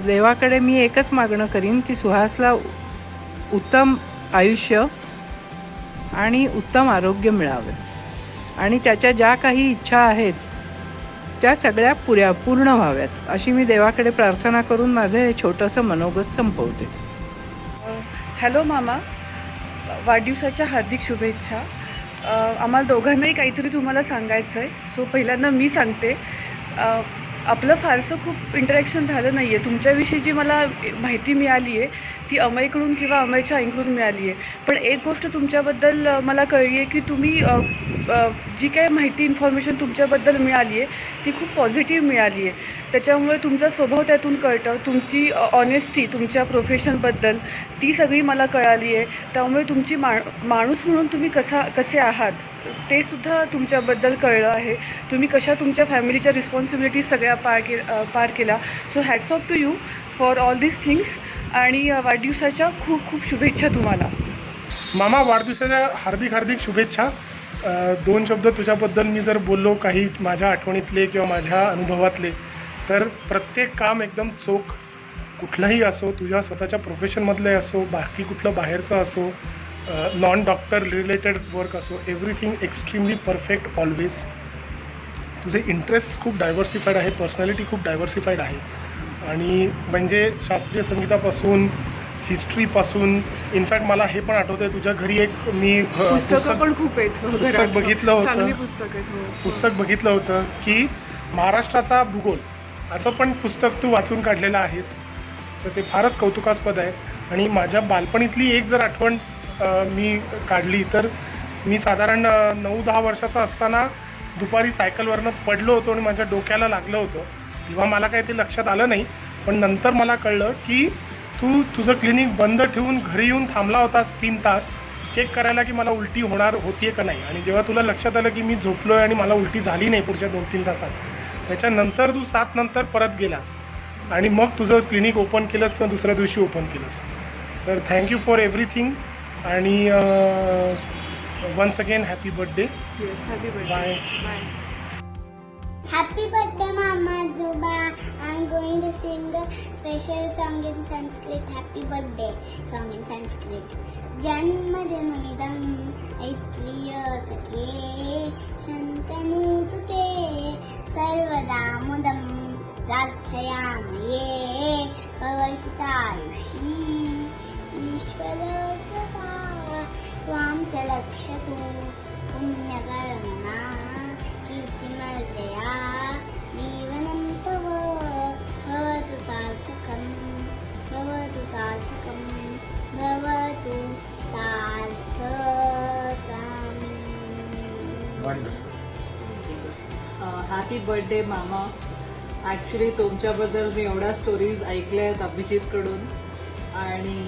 देवाकडे मी एकच मागणं करीन की सुहासला उत्तम आयुष्य आणि उत्तम आरोग्य मिळावे आणि त्याच्या ज्या काही इच्छा आहेत त्या सगळ्या पूर्ण व्हाव्यात अशी मी देवाकडे प्रार्थना करून माझं हे छोटंसं मनोगत संपवते. हॅलो मामा, वाढदिवसाच्या हार्दिक शुभेच्छा. आम्हाला दोघांनाही काहीतरी तुम्हाला सांगायचं आहे. सो पहिल्यांदा मी सांगते, आपलं फारसं खूप इंटरॅक्शन झालं नाही आहे. तुमच्याविषयी जी मला माहिती मिळाली आहे ती अमयकडून किंवा अमयच्या आईकडून मिळाली आहे. पण एक गोष्ट तुमच्याबद्दल मला कळली आहे की तुम्ही जी काही माहिती इन्फॉर्मेशन तुमच्याबद्दल मिळाली आहे ती खूप पॉझिटिव्ह मिळाली आहे. त्याच्यामुळे तुमचा स्वभाव त्यातून कळतं, तुमची ऑनेस्टी तुमच्या प्रोफेशनबद्दल ती सगळी मला कळाली आहे. त्यामुळे तुमची माणूस म्हणून तुम्ही कसे आहात ते सुद्धा तुमच्याबद्दल कळलं आहे. तुम्ही कशा तुमच्या फॅमिलीच्या रिस्पॉन्सिबिलिटीज सगळ्या पार केल्या. So hats off to you for all these things आणि वाढदिवसाच्या खूप खूप शुभेच्छा तुम्हाला. मामा, वाढदिवसाच्या हार्दिक हार्दिक शुभेच्छा. 2 शब्द तुझ्याबद्दल मी जर बोललो, काही माझ्या आठवणीतले किंवा माझ्या अनुभवातले, तर प्रत्येक काम एकदम चोख, कुठलंही असो, तुझ्या स्वतःच्या प्रोफेशनमधले असो, बाकी कुठलं बाहेरचं असो, नॉन डॉक्टर रिलेटेड वर्क असो, एव्हरीथिंग एक्स्ट्रीमली परफेक्ट ऑलवेज. तुझे इंटरेस्ट खूप डायव्हर्सिफाईड आहे, पर्सनॅलिटी खूप डायव्हर्सिफाईड आहे आणि म्हणजे शास्त्रीय संगीतापासून हिस्ट्रीपासून, इनफॅक्ट मला हे पण आठवतं आहे तुझ्या घरी एक मी पुस्तकं पण खूप आहेत. पुस्तक बघितलं होतं, चांगली पुस्तक आहेत. पुस्तक बघितलं होतं की महाराष्ट्राचा भूगोल असं पण पुस्तक तू वाचून काढलेलं आहेस. तर ते फारच कौतुकास्पद आहे. आणि माझ्या बालपणीतली एक जर आठवण मी काढली तर मी साधारण 9-10 वर्षाचा असताना दुपारी सायकलवरनं पडलो होतो आणि माझ्या डोक्याला लागलं होतं. तेव्हा मला काही ते लक्षात आलं नाही, पण नंतर मला कळलं की तू तुझं क्लिनिक बंद ठेवून घरी येऊन थांबला होतास 3 तास चेक करायला की मला उलटी होणार होतीये का नाही. आणि जेव्हा तुला लक्षात आलं की मी झोपलो आहे आणि मला उलटी झाली नाही पुढच्या 2-3 तासात, त्याच्यानंतर तू 7 नंतर परत गेलास आणि मग तुझं क्लिनिक ओपन केलंस किंवा दुसऱ्या दिवशी ओपन केलंस. तर थँक्यू फॉर एव्हरीथिंग आणि once again happy birthday. Yes, happy birthday. Bye. Bye. Happy birthday, Mama Zuba. I'm going to sing a special song in Sanskrit. Happy birthday song in Sanskrit. Janmadinamidam aipriya sakhe shantanutute sarvada mudam prarthayami pavashitayushi ishvara sada tvam cha lakshatu punyakaramna कीर्तिमर्दया जीवनं तव भवतु सार्थकं भवतु सार्थकं भवतु सार्थकम्. Happy birthday मामा. ॲक्च्युली तुमच्याबद्दल मी एवढ्या स्टोरीज ऐकल्या आहेत अभिजितकडून आणि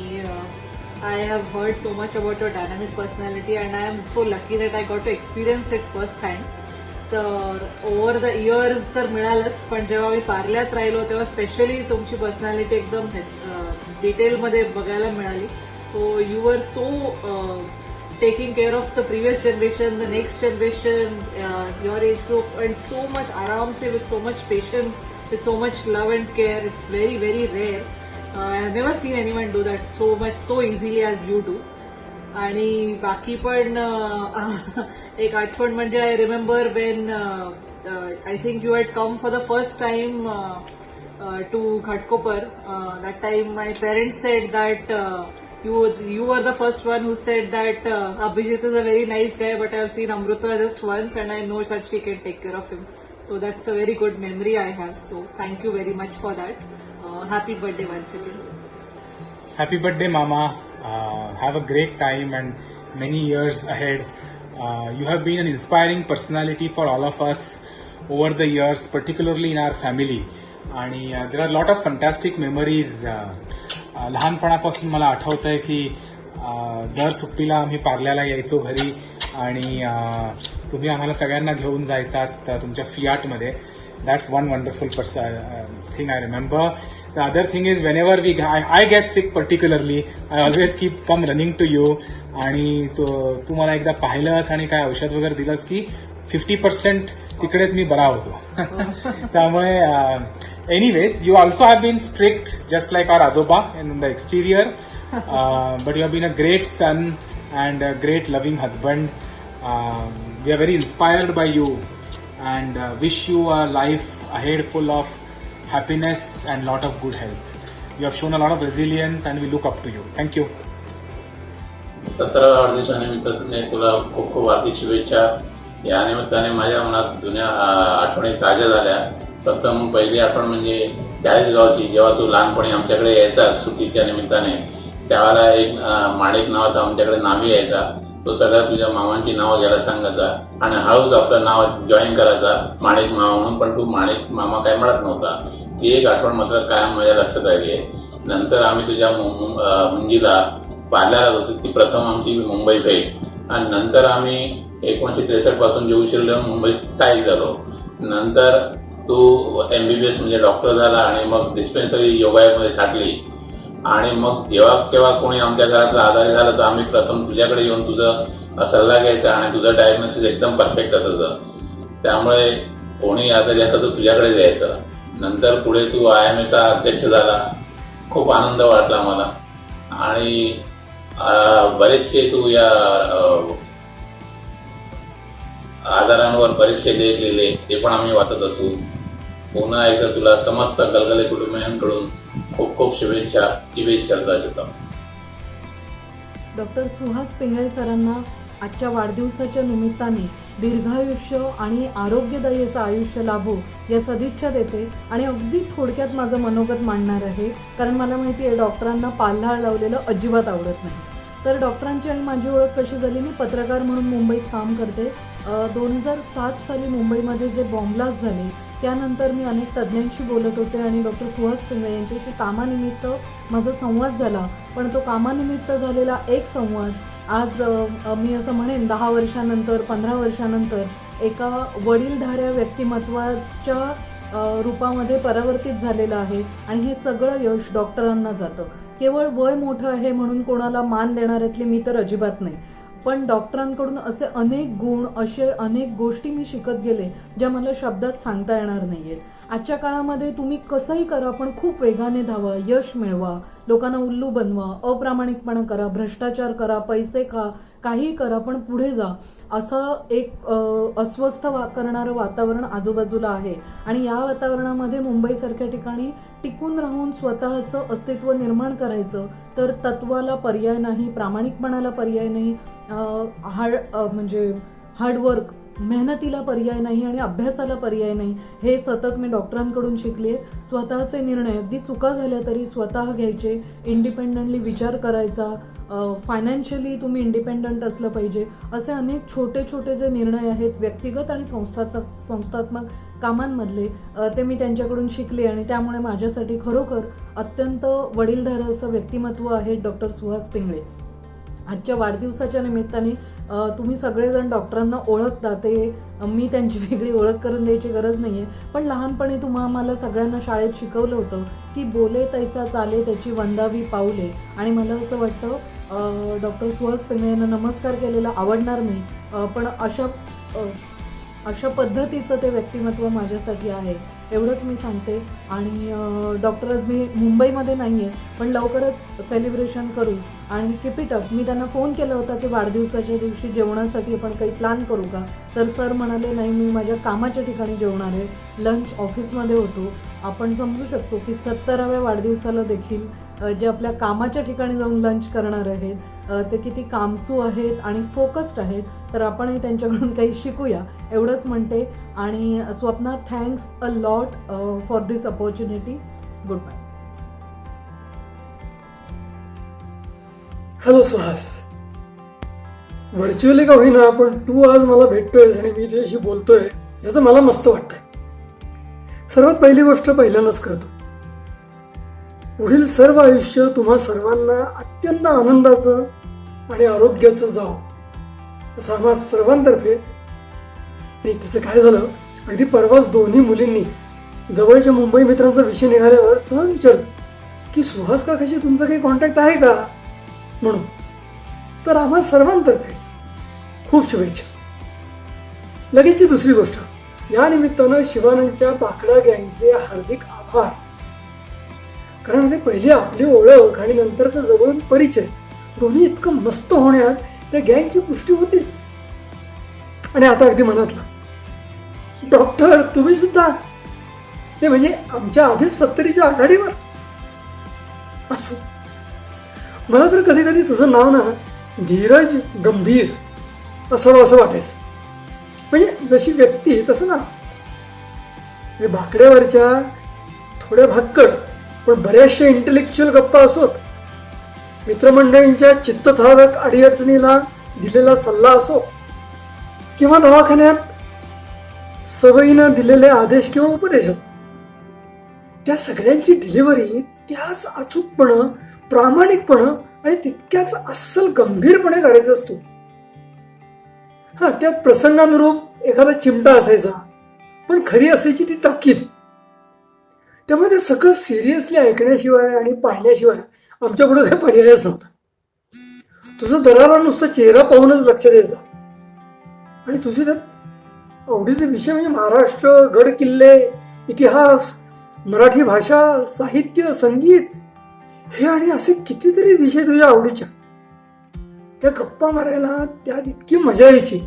I have heard so much about your dynamic personality and I am so lucky that I got to experience it first hand. तर ओव्हर द इयर्स तर मिळालंच, पण जेव्हा मी पार्ल्यात राहिलो तेव्हा स्पेशली तुमची पर्सनॅलिटी एकदम डिटेलमध्ये बघायला मिळाली. So you are so taking care of the previous generation, the next generation, your age group and so much आराम से with so much patience, with so much love and care. It's very very rare. I have never seen anyone do that so much so easily as you do. आणि बाकी पण एक आठवण म्हणजे I remember when I think you had come for the first time to Ghatkopar. That time my parents said that you were the first one who said that Abhijit is a very nice guy, but I have seen Amruta just once and I know that she can take care of him. So that's a very good memory I have. So thank you very much for that. Happy birthday once again. Happy birthday, Mama. Have a great time and many years ahead. You have been an inspiring personality for all of us over the years, particularly in our family. आणि there are a lot of fantastic memories. लहानपणापासून मला आठवतं आहे की दर सुट्टीला आम्ही पार्ल्याला यायचो घरी आणि तुम्ही आम्हाला सगळ्यांना घेऊन जायचात तुमच्या फियाटमध्ये. That's one wonderful thing I remember. The other thing is whenever I get sick particularly, I always come running to you. आणि तू मला एकदा पाहिलंस आणि काय औषध वगैरे दिलंस की 50% तिकडेच मी बरा होतो. त्यामुळे anyways, you also have been strict just like our Azoba in the exterior, but you have been a great son and a great loving husband. We are very inspired by you and wish you a life ahead full of happiness and lot of good health. You have shown a lot of resilience and we look up to you. Thank you. 17व्या वाढदिवसानिमित्ताने तुला खूप खूप हार्दिक शुभेच्छा. या निमित्ताने माझ्या मनात जुन्या आठवणी ताज्या झाल्या. प्रथम पहिली आठवण म्हणजे चाळीसगावची. जेव्हा तू लहानपणी आमच्याकडे यायचा सुट्टीच्या निमित्ताने, त्यावेळेला एक माणिक नावाचा आमच्याकडे नावी यायचा. तो सगळ्या तुझ्या मामांची नावं घ्यायला सांगायचा आणि हळूच आपलं नाव जॉईन करायचा माणिक मामा म्हणून, पण तू माणिक मामा काय म्हणत नव्हता. ती एक आठवण मात्र कायम माझ्या लक्षात राहिली आहे. नंतर आम्ही तुझ्या मुंजीला पार्ल्याला होतो. ती प्रथम आमची मुंबई भेट आणि नंतर आम्ही 1963 पासून जेऊ शिरलो मुंबईत स्थायिक झालो. नंतर तू MBBS म्हणजे डॉक्टर झाला आणि मग डिस्पेन्सरी योगामध्ये छाटली आणि मग जेव्हा केव्हा कोणी आमच्या घरातला आजारी झाला तर आम्ही प्रथम तुझ्याकडे येऊन तुझा सल्ला घ्यायचा आणि तुझं डायग्नोसिस एकदम परफेक्ट असायचं. त्यामुळे कोणी आजारी असं तर तुझ्याकडे जायचं. नंतर पुढे तू IMAचा अध्यक्ष झाला. खूप आनंद वाटला मला आणि बरेचसे तू या आजारांवर बरेचसे लेख लिहिले, ते पण आम्ही वाचत असू. पुन्हा एकदा तुला समस्त गलगले कुटुंबियांकडून खूप खूप शुभेच्छा. दिवेश श्रद्धाशतम. डॉक्टर सुहास पिंगळे सरांना आजच्या वाढदिवसाच्या निमित्ताने दीर्घायुष्य आणि आरोग्यदायी असं आयुष्य लाभो या सदिच्छा देते आणि अगदी थोडक्यात माझं मनोगत मांडणार आहे, कारण मला माहिती आहे डॉक्टरांना पाल्हाळ लावलेलं अजिबात आवडत नाही. तर डॉक्टरांची आणि माझी ओळख कशी झाली, मी पत्रकार म्हणून मुंबईत काम करते. 2007 साली मुंबईमध्ये जे बॉम्बलास्ट झाले त्यानंतर मी अनेक तज्ज्ञांशी बोलत होते आणि डॉक्टर सुहास पिंगळे यांच्याशी कामानिमित्त माझा संवाद झाला. पण तो कामानिमित्त झालेला एक संवाद आज मी असं म्हणेन 10 वर्षानंतर 15 वर्षानंतर एका वडीलधाऱ्या व्यक्तिमत्वाच्या रूपामध्ये परावर्तित झालेलं आहे आणि हे सगळं यश डॉक्टरांना जातं. केवळ वय मोठं आहे म्हणून कोणाला मान देणाऱ्यातली मी तर अजिबात नाही, पण डॉक्टरांकडून असे अनेक गुण, असे अनेक गोष्टी मी शिकत गेले ज्या मला शब्दात सांगता येणार नाही आहेत. आजच्या काळामध्ये तुम्ही कसंही करा पण खूप वेगाने धावा, यश मिळवा, लोकांना उल्लू बनवा, अप्रामाणिकपणा करा, भ्रष्टाचार करा, पैसे काही करा पण पुढे जा, असं एक अस्वस्थ करणारं वातावरण आजूबाजूला आहे. आणि या वातावरणामध्ये मुंबईसारख्या ठिकाणी टिकून राहून स्वतःचं अस्तित्व निर्माण करायचं तर तत्वाला पर्याय नाही, प्रामाणिकपणाला पर्याय नाही, म्हणजे हार्डवर्क मेहनतीला पर्याय नाही आणि अभ्यासाला पर्याय नाही. हे सतत मी डॉक्टरांकडून शिकले. स्वतःचे निर्णय अगदी चुका झाल्या तरी स्वतः घ्यायचे, इंडिपेंडंटली विचार करायचा, फायनान्शियली तुम्ही इंडिपेंडंट असलं पाहिजे. असे अनेक छोटे छोटे जे निर्णय आहेत व्यक्तिगत आणि संस्थात्मक कामांमधले ते मी त्यांच्याकडून शिकले आणि त्यामुळे माझ्यासाठी खरोखर अत्यंत वडीलधारं असं व्यक्तिमत्व आहे डॉक्टर सुहास पिंगळे. आजच्या वाढदिवसाच्या निमित्ताने तुम्ही सगळेजण डॉक्टरांना ओळखता, ते मी त्यांची वेगळी ओळख करून द्यायची गरज नाही आहे, पण लहानपणी आम्हाला सगळ्यांना शाळेत शिकवलं होतं की बोले तैसा चाले त्याची वंदावी पाऊले. आणि मला असं वाटतं डॉक्टर सुहास पिंगळे यांना नमस्कार केलेला आवडणार नाही, पण अशा पद्धतीचं ते व्यक्तिमत्व माझ्यासाठी आहे एवढंच मी सांगते. आणि डॉक्टर आज मी मुंबईमध्ये नाही आहे पण लवकरच सेलिब्रेशन करू आणि कीप इट अप. मी त्यांना फोन केला होता की वाढदिवसाच्या दिवशी जेवणासाठी आपण काही प्लॅन करू का, तर सर म्हणाले नाही, मी माझ्या कामाच्या ठिकाणी जेवणार आहे. लंच ऑफिसमध्ये होतो. आपण समजू शकतो की 70व्या वाढदिवसाला देखील जे आपल्या कामाच्या ठिकाणी जाऊन लंच करणार आहेत ते किती कामसू आहेत आणि फोकस्ड आहेत. तर आपणही त्यांच्याकडून काही शिकूया एवढंच म्हणते. आणि Swapna, thanks a lot for this opportunity. Good bye. Hello Suhas, virtually का होईना पण तू आज मला भेटतोयस आणि मी तुझ्याशी बोलतोय याचं मला मस्त वाटतंय. सर्वात पहिली गोष्ट पहिल्यांदाच करतो, पुढील सर्व आयुष्य तुम्हा सर्वांना अत्यंत आनंदाचं आणि आरोग्याचं जावं असं आम्हा सर्वांतर्फे. नाही, त्याचं काय झालं, अगदी परवाच दोन्ही मुलींनी जवळच्या मुंबई मित्रांचा विषय निघाल्यावर सहज विचारलं की सुहास काकाशी तुमचा काही कॉन्टॅक्ट आहे का म्हणून. तर आम्हा सर्वांतर्फे खूप शुभेच्छा. लगेचची दुसरी गोष्ट, या निमित्तानं शिवानंदच्या बाकडा गँगचे हार्दिक आभार. कारण ते पहिली आपली ओळख आणि नंतरचा जवळून परिचय दोन्ही इतकं मस्त होण्यात त्या गँगची पुष्टी होतीच. आणि आता अगदी मनातलं, डॉक्टर तुम्ही सुद्धा, ते म्हणजे आमच्या आधीच 70च्या आघाडीवर. असं मला तर कधी कधी तुझं नाव ना धीरज गंभीर असावं असं वाटायचं. म्हणजे जशी व्यक्ती तसं ना, हे बाकड्यावरच्या थोड्या भाक्कड पण बऱ्याचशा इंटेलेक्च्युअल गप्पा असोत, मित्रमंडळींच्या चित्तथरारक अडीअडचणीला दिलेला सल्ला असो, किंवा दवाखान्यात सवयीनं दिलेले आदेश किंवा उपदेश असो, त्या सगळ्यांची डिलिव्हरी त्याच अचूकपणं, प्रामाणिकपणं आणि तितक्याच अस्सल गंभीरपणे करायचं असतो. हा, त्यात प्रसंगानुरूप एखादा चिमटा असायचा, पण खरी असायची ती ताकीद. त्यामुळे ते सगळं सिरियसली ऐकण्याशिवाय आणि पाहण्याशिवाय आमच्या पुढे काही पर्यायच नव्हता. तुझं दराला नुसतं चेहरा पाहूनच लक्ष द्यायचा. आणि तुझे त्यात आवडीचे विषय म्हणजे महाराष्ट्र, गड किल्ले, इतिहास, मराठी भाषा, साहित्य, संगीत, हे आणि असे कितीतरी विषय तुझ्या आवडीच्या. त्या गप्पा मारायला त्यात इतकी मजा यायची.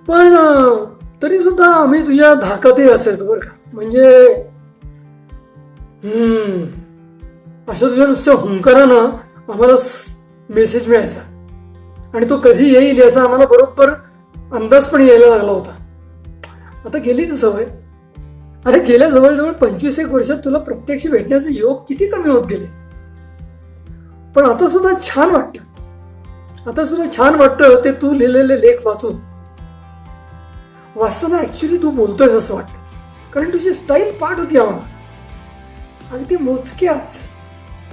पण तरी सुद्धा आम्ही तुझ्या धाकातही असायचो बरं का. म्हणजे असं तुझ्या नुसत्या हुंकारानं आम्हाला मेसेज मिळायचा आणि तो कधी येईल याचा आम्हाला बरोबर अंदाज पण यायला लागला होता. आता गेली ती सवय. अरे गेल्या जवळजवळ 25 वर्षात तुला प्रत्यक्ष भेटण्याचे योग किती कमी होत गेले. पण आता सुद्धा छान वाटतं ते तू लिहिलेले लेख वाचून. वाचताना ऍक्च्युली तू बोलतोयस असं वाटतं, कारण तुझी स्टाईल पाठ होती आम्हाला. अगदी मोजक्याच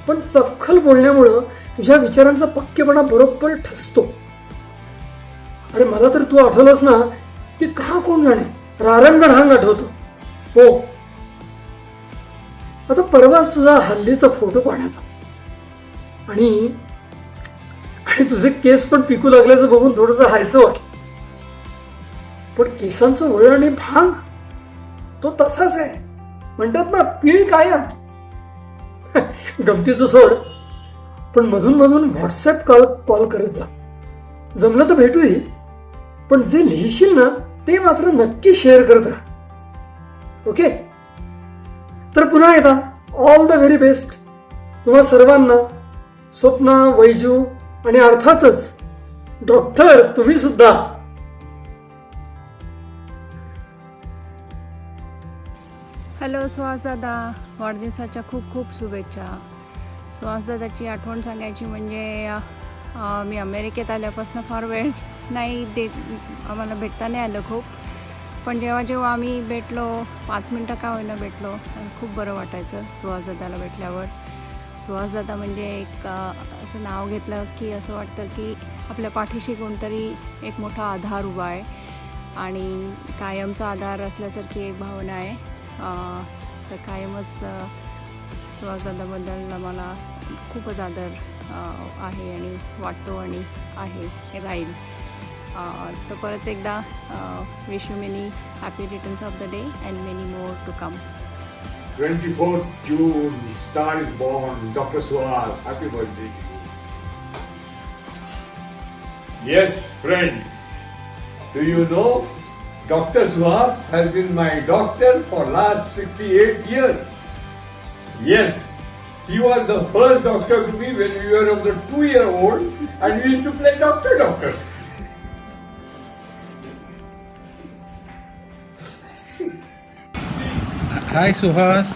पण चपखल बोलण्यामुळं तुझ्या विचारांचा पक्केपणा बरोबर ठसतो. अरे मला तर तू आठवलंस ना की का कोण जाणे रारंगढांग आठवतो. हो, आता परवाच तुझा हल्लीचा फोटो पाहण्यात आला आणि तुझे केस पण पिकू लागल्याचं बघून थोडंसं हायसं वाटलं. पण केसांचं वळण आणि भांग तो तसाच आहे. म्हणतात ना, पीळ कायम. गमतीचं सोड, पण मधून मधून व्हॉट्सअप कॉल करत जा. जमलं तर भेटूही, पण जे लिहिशील ना ते मात्र नक्की शेअर करत राहा. ओके. तर पुन्हा एकदा ऑल द व्हेरी बेस्ट तुम्हा सर्वांना. स्वप्ना, वैजू आणि अर्थातच डॉक्टर तुम्ही सुद्धा. हॅलो सुहास दादा, वाढदिवसाच्या खूप खूप शुभेच्छा. सुहास दादाची आठवण सांगायची म्हणजे मी अमेरिकेत आल्यापासून फार वेळ नाही आम्हाला भेटता नाही आलं खूप. पण जेव्हा आम्ही भेटलो, 5 मिनटं का होईना भेटलो, आणि खूप बरं वाटायचं सुहास दादाला भेटल्यावर. सुहास दादा म्हणजे एक असं नाव घेतलं की असं वाटतं की आपल्या पाठीशी कोणतरी एक मोठा आधार उभा आहे आणि कायमचा आधार असल्यासारखी एक भावना आहे. तर कायमच सुहासदादाबद्दल मला खूपच आदर आहे आणि वाटतो आणि आहे राहील. तर परत एकदा wish you many happy returns of the day and many more to come. 24th June, star is born, Dr. Suhas, happy birthday. Yes, friends, do you know Dr. Suhas has been my doctor for last 68 years. Yes, he was the first doctor to me when we were of the 2-year-old and we used to play doctor. हाय सुहास,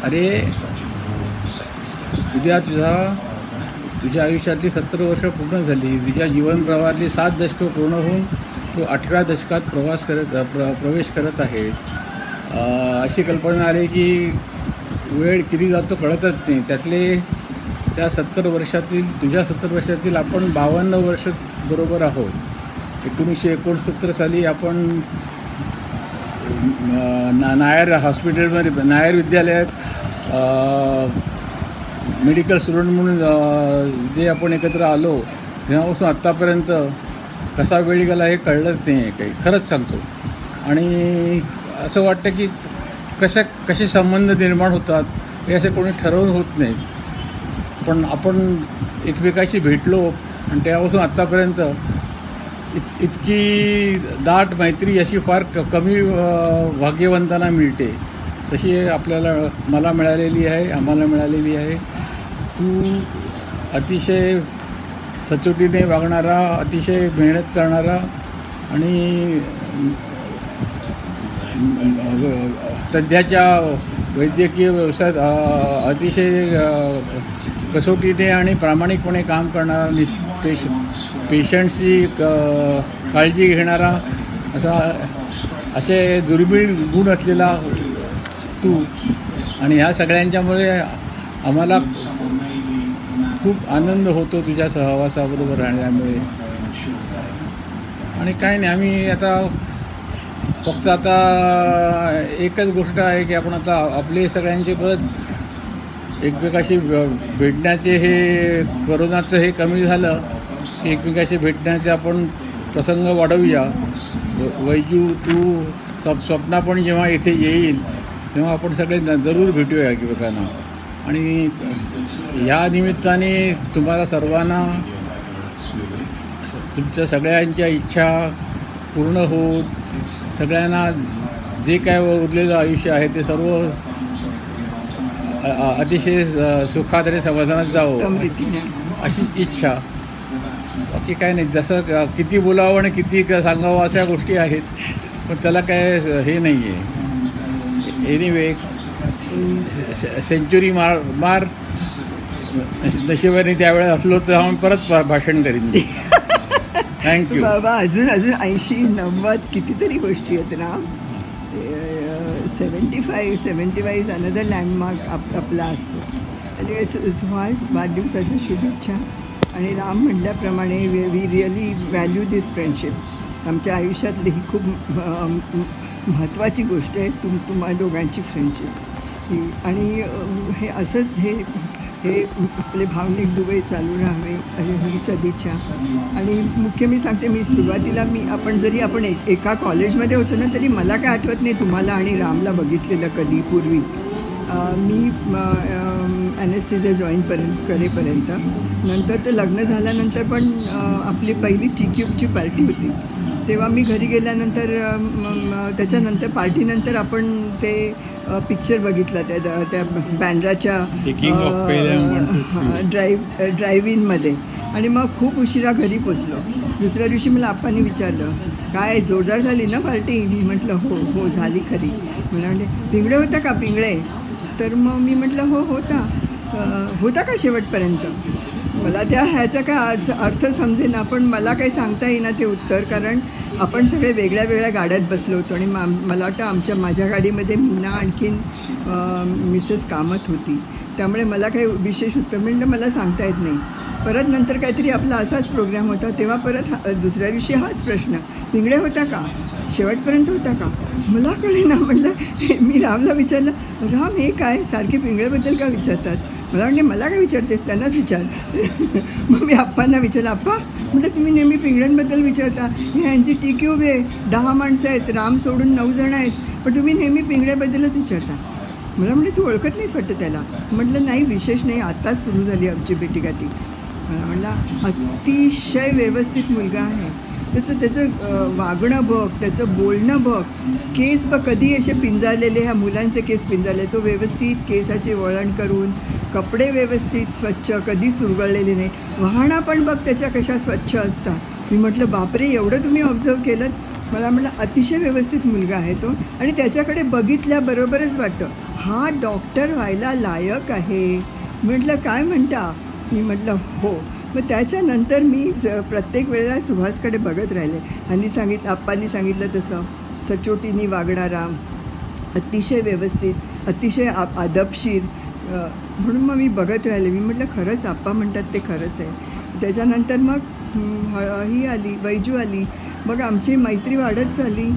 अरे उद्या तुझ्या आयुष्यातली 70 वर्ष पूर्ण झाली. तुझ्या जीवनप्रवाहातली 7 दशकं पूर्ण होऊन तू 8व्या दशकात प्रवेश करत आहेस. अशी कल्पना आली की वेळ किती जातो कळतच नाही. त्या 70 वर्षातील आपण 52 वर्ष बरोबर आहोत. 1969 साली आपण नायर हॉस्पिटलमध्ये नायर विद्यालयात मेडिकल स्टुडंट म्हणून जे आपण एकत्र आलो तेव्हापासून आत्तापर्यंत कसा वेळ गेला हे कळलंच नाही आहे काही, खरंच सांगतो. आणि असं वाटतं की कसे संबंध निर्माण होतात हे असे कोणी ठरवून होत नाही, पण आपण एकमेकाशी भेटलो आणि तेव्हापासून आत्तापर्यंत इतकी दाट मैत्री अशी फार कमी भाग्यवंतांना मिळते, तशी मला मिळालेली आहे, आम्हाला मिळालेली आहे. तू अतिशय सचोटीने वागणारा, अतिशय मेहनत करणारा आणि सध्याच्या वैद्यकीय व्यवसायात अतिशय कसोटीने आणि प्रामाणिकपणे काम करणारा, पेशंटची काळजी घेणारा असे दुर्मिळ गुण असलेला तू. आणि ह्या सगळ्यांच्यामुळे आम्हाला खूप आनंद होतो तुझ्या सहवासाबरोबर राहण्यामुळे. आणि काय नाही, आम्ही फक्त आता एकच गोष्ट आहे की आपण आता आपले सगळ्यांचे परत एकमेकाशी भेटण्याचे हे कोरोनाचं हे कमी झालं की एकमेकाशी भेटण्याचे आपण प्रसंग वाढवूया. वैजू, तू, स्वप्ना पण जेव्हा इथे येईल तेव्हा आपण सगळे जरूर भेटूया एकमेकांना. आणि या निमित्ताने तुम्हाला सर्वांना तुमच्या सगळ्यांच्या इच्छा पूर्ण होत, सगळ्यांना जे काय उरलेलं आयुष्य आहे ते सर्व अतिशय सुखात आणि समाधानात जावं अशी इच्छा. बाकी काय नाही, जसं किती बोलावं आणि किती सांगावं अशा गोष्टी आहेत, पण त्याला काय हे नाही आहे. एनिवे, सेंचुरी मार नशिबाने त्यावेळेस असलो तर आम्ही परत भाषण करीन. थँक्यू बाबा. अजून 80-90 कितीतरी गोष्टी आहेत ना. 75 इज अनदर लँडमार्क आपला असतो. आणि सुहास, वाढदिवसाच्या शुभेच्छा. आणि राम म्हटल्याप्रमाणे we really value this friendship. आमच्या आयुष्यातली ही खूप महत्त्वाची गोष्ट आहे तुम्हा दोघांची फ्रेंडशिप. आणि हे असंच हे आपले भावनिक दुवे चालू राहावे ही सदिच्छा. आणि मुख्य मी सांगते, सुरुवातीला आपण एका कॉलेजमध्ये होतो ना, तरी मला काय आठवत नाही तुम्हाला आणि रामला बघितलेलं कधी पूर्वी. मी ॲनेस्थेसिया जॉईन करेपर्यंत. नंतर ते लग्न झाल्यानंतर पण आपली पहिली TQची पार्टी होती, तेव्हा मी घरी गेल्यानंतर त्याच्यानंतर पार्टीनंतर आपण ते पिक्चर बघितला त्या बँड्राच्या ड्राईव्ह इनमध्ये. आणि मग खूप उशिरा घरी पोचलो. दुसऱ्या दिवशी मला आप्पांनी विचारलं, काय जोरदार झाली ना पार्टी? मी म्हटलं हो झाली खरी. मला म्हणते, पिंगळे होता का पिंगळे? तर मग मी म्हटलं हो होता का शेवटपर्यंत? मला ह्याचा काय अर्थ समजेना, पण मला काही सांगता येईना ते उत्तर, कारण आपण सगळे वेगळ्या वेगळ्या गाड्यात बसलो होतो. आणि मला वाटतं माझ्या गाडीमध्ये मीना आणखीन मिसेस कामत होती, त्यामुळे मला काही विशेष उत्तर म्हटलं मला सांगता येत नाही. परत नंतर काहीतरी आपला असाच प्रोग्राम होता, तेव्हा परत दुसऱ्या दिवशी हाच प्रश्न, पिंगळे होता का? शेवटपर्यंत होता का? मला कळेना. म्हटलं, मी रामला विचारलं, राम हे काय सारखे पिंगळेबद्दल का विचारतात? मला म्हणते, मला काय विचारतेस, त्यांनाच विचार. मग मी आप्पांना विचारलं, आप्पा म्हटलं तुम्ही नेहमी पिंगळ्यांबद्दल विचारता, ह्यांची TQ आहे, 10 माणसं आहेत, राम सोडून 9 जण आहेत, पण तुम्ही नेहमी पिंगळ्याबद्दलच विचारता. मला म्हणजे तू ओळखत नाहीस वाटतं त्याला? म्हटलं नाही, विशेष नाही, आत्ताच सुरू झाली आमची भेटीगाठी. मला म्हणला, अतिशय व्यवस्थित मुलगा आहे, त्याचं वागणं बघ, त्याचं बोलणं बघ, केस बघ कधी असे पिंजारलेले, ह्या मुलांचे केस पिंजारले, तो व्यवस्थित केसाचे वळण करून, कपडे व्यवस्थित स्वच्छ, कधी सुरगळलेले नाही, वाहना पण बघ त्याच्या कशा स्वच्छ असतात. मी म्हटलं बापरे, एवढं तुम्ही ऑब्झर्व केलं? मला म्हटलं अतिशय व्यवस्थित मुलगा आहे तो, आणि त्याच्याकडे बघितल्याबरोबरच वाटतं हा डॉक्टर व्हायला लायक आहे. म्हटलं काय म्हणता? मी म्हटलं हो. मग त्याच्यानंतर मी प्रत्येक वेळेला सुहासकडे बघत राहिले. आप्पांनी सांगितलं तसं सचोटीने वागणारा, अतिशय व्यवस्थित, अतिशय आदबशीर, म्हणून मग मी बघत राहिले. मी म्हटलं खरंच आप्पा म्हणतात ते खरंच आहे. त्याच्यानंतर मग ही आली, वैजू आली. मग आमची मैत्री वाढत चालली.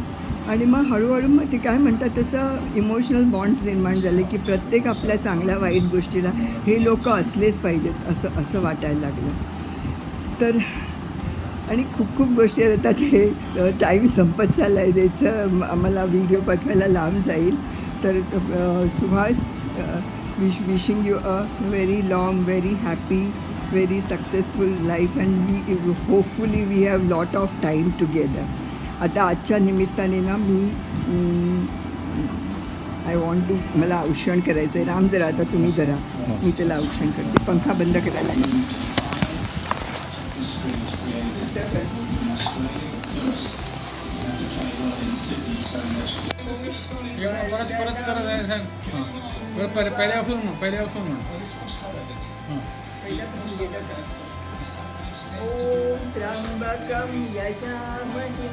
आणि मग हळूहळू मग ते काय म्हणतात तसं इमोशनल बॉन्ड्स निर्माण झाले की प्रत्येक आपल्या चांगल्या वाईट गोष्टीला हे लोक असलेच पाहिजेत असं वाटायला लागलं. तर आणि खूप खूप गोष्टी येतात. हे टाईम संपत चालला आहे, त्याचं आम्हाला व्हिडिओ पाठवायला लांब जाईल. तर Suhas, wishing you a very long, very happy, very successful life and hopefully we have lot of time together. आता आजच्या निमित्ताने ना मी आय वॉन्ट टू, मला औक्षण करायचं आहे. राम जरा आता तुम्ही धरा, मी त्याला औक्षण करते. पंखा बंद करायला लागेल. ओम त्र्यंबकं यजामहे